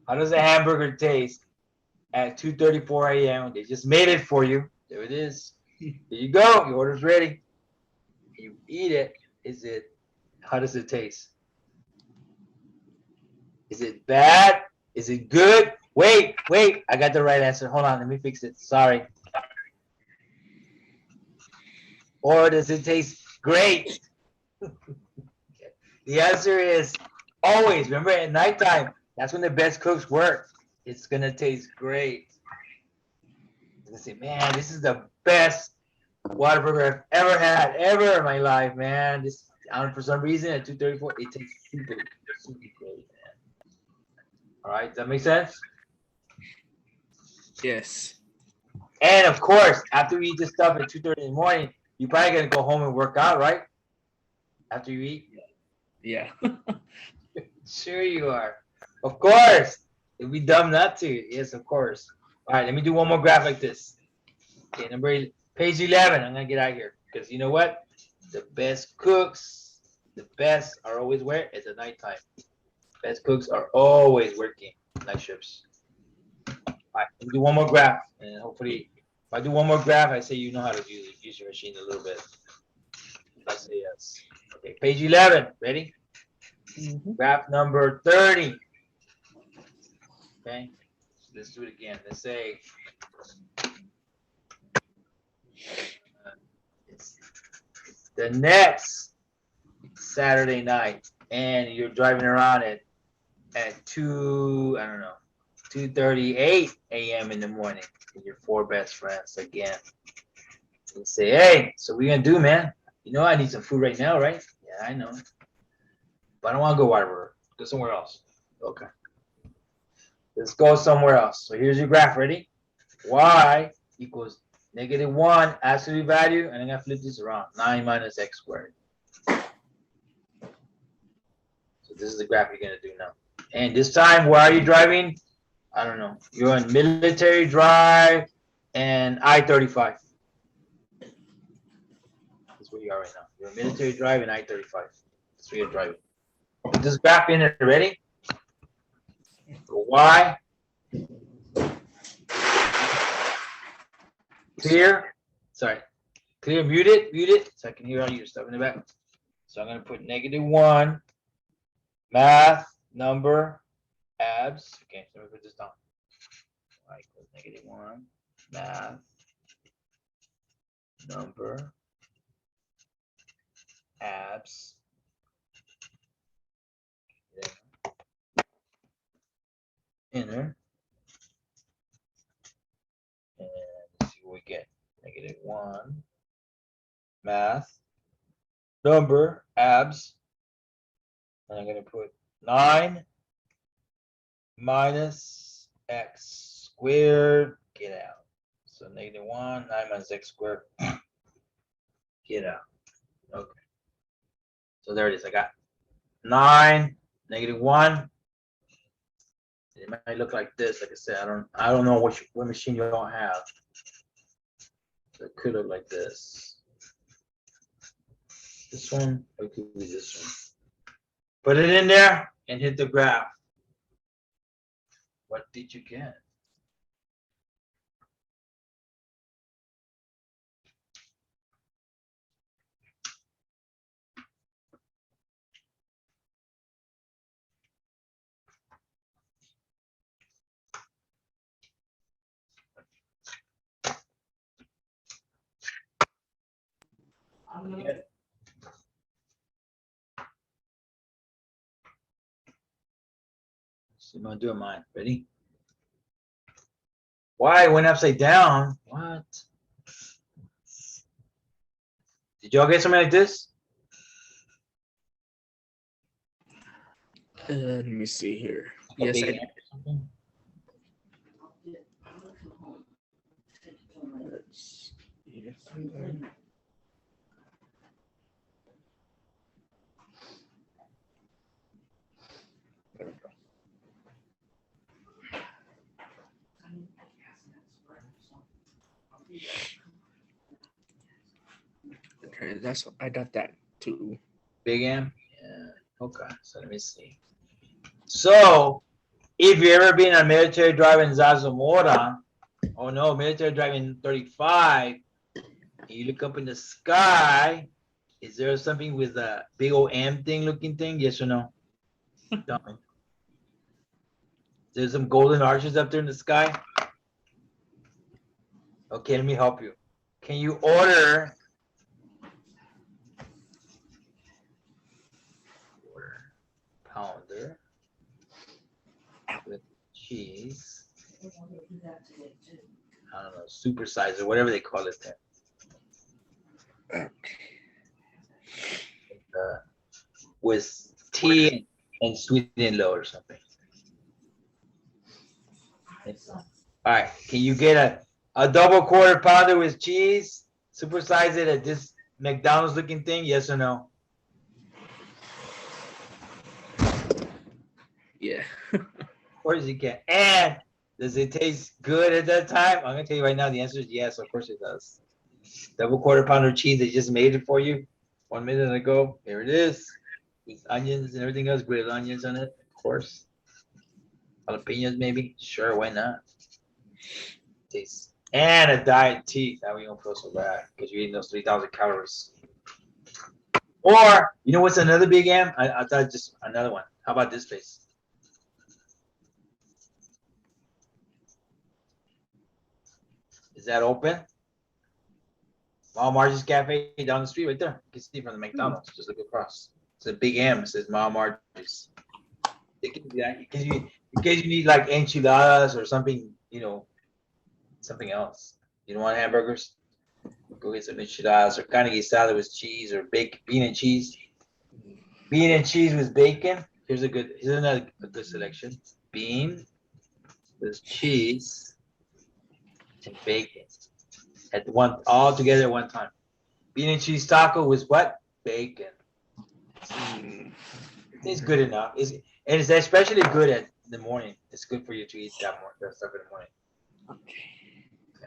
How does a hamburger taste at 2:34 a.m.? They just made it for you. There it is. There you go. Your order's ready. You eat it. How does it taste? Is it bad? Is it good? Wait, I got the right answer. Hold on, let me fix it. Sorry. Or does it taste great? The answer is always. Remember, at nighttime, that's when the best cooks work. It's gonna taste great. I say, man, this is the best Whataburger I've ever had, ever in my life, man. This, I don't know, for some reason at 2:34, it tastes super great, man. All right, does that make sense? Yes. And of course, after we eat this stuff at 2:30 in the morning, you're probably gonna go home and work out, right? After you eat? Yeah. Sure you are. Of course. It'd be dumb not to. Yes, of course. All right, let me do one more graph like this. Okay, page 11. I'm gonna get out of here because you know what? The best cooks, the best are always where? At the nighttime. Best cooks are always working night shifts. All right, let me do one more graph, and hopefully, if I do one more graph, I say you know how to use your machine a little bit. I say yes. Okay, page 11. Ready? Graph number 30. Okay, let's do it again. Let's say it's the next Saturday night, and you're driving around at 2:38 a.m. in the morning with your 4 best friends again. And say, hey, so what you gonna do, man? You know I need some food right now, right? Yeah, I know. But I don't want to go Whataburger. Go somewhere else. Okay. Let's go somewhere else. So here's your graph. Ready? Y equals -1 absolute value, and I'm gonna flip this around. 9 minus x squared. So this is the graph you're gonna do now. And this time, where are you driving? I don't know. You're on Military Drive and I-35. That's where you are right now. You're on Military Drive and I-35. That's where you're driving. Put this graph in there. Ready? Go Y. Clear. Sorry. Clear. Mute it, so I can hear all your stuff in the back. So I'm gonna put -1. Math, number, abs. Okay, so let me put this down. Y equals -1. Math, number, abs. Enter. And let's see what we get. -1. Math, number, abs. And I'm gonna put 9 minus x squared. Get out. So -1, 9 minus x squared. Get out. Okay. So there it is. I got 9, -1. It might look like this. Like I said, I don't know what machine you don't have. So it could look like this. This one, or it could be this one. Put it in there and hit the graph. What did you get? Yeah. So I'm gonna do mine. Ready? Why? It went upside down. What? Did y'all get something like this? Let me see here. A Yes, big I ant or something? Okay, I got that too. Big ant? Yeah. Okay. So let me see. So if you ever been on Military Drive in Zazamora, oh no, Military Drive in 35, you look up in the sky, is there something with a big old M thing looking thing? Yes or no? Tell me. There's some golden arches up there in the sky. Okay, let me help you. Can you order pounder with cheese? I don't know, supersize or whatever they call it there. With tea and sweetened low or something. All right, can you get a double quarter pounder with cheese? Supersize it at this McDonald's looking thing, yes or no? Yeah. Of course you can. And does it taste good at that time? I'm gonna tell you right now, the answer is yes, of course it does. Double quarter pounder cheese, they just made it for you 1 minute ago. Here it is. With onions and everything else, grilled onions on it, of course. Jalapenos maybe, sure, why not? Tastes. And a diet tea. That way you don't feel so bad because you're eating those 3,000 calories. Or, you know what's another big M? I thought just another one. How about this place? Is that open? Mom Marge's Cafe down the street right there. You can see from the McDonald's. Just look across. It's a big M. It says Mom Marge's. In case you need like enchiladas or something, you know, something else. You don't want hamburgers? Go get some enchiladas or carne guisada with cheese or bean and cheese. Bean and cheese with bacon. Here's another good selection. Bean with cheese and bacon all together at one time. Bean and cheese taco with what? Bacon. It's good enough. And it's especially good in the morning. It's good for you to eat that stuff in the morning. Okay.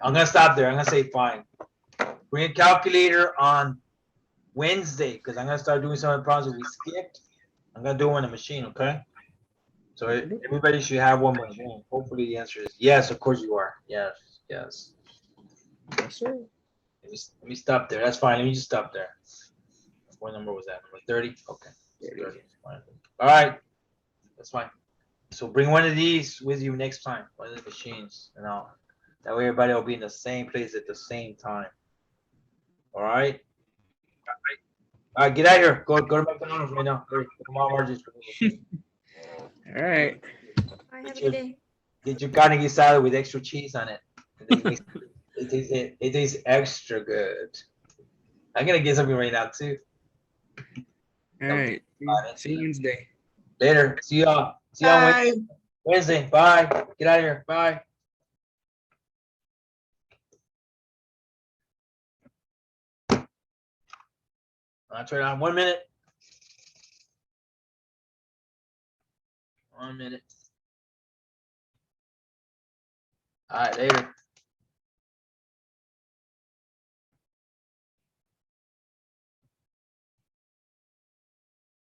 I'm gonna stop there. I'm gonna say fine. Bring a calculator on Wednesday because I'm gonna start doing some of the problems that we skipped. I'm gonna do them on the machine, okay? So everybody should have one machine. Hopefully the answer is yes. Of course you are. Yes, yes. Yes, sir. Let me stop there. That's fine. Let me just stop there. What number was that? Number 30? Okay. 30. All right. That's fine. So bring one of these with you next time, one of the machines, and that way everybody will be in the same place at the same time. All right. All right, get out of here. Go to McDonald's right now. Hurry. Come on, Margie's. All right. I have a good day. Get your carne guisada with extra cheese on it. It tastes extra good. I'm gonna get something right now too. All right. See you Wednesday. Later. See y'all. See y'all Bye. Wednesday. Bye. Get out of here. Bye. I'll turn it on 1 minute. 1 minute. All right, later.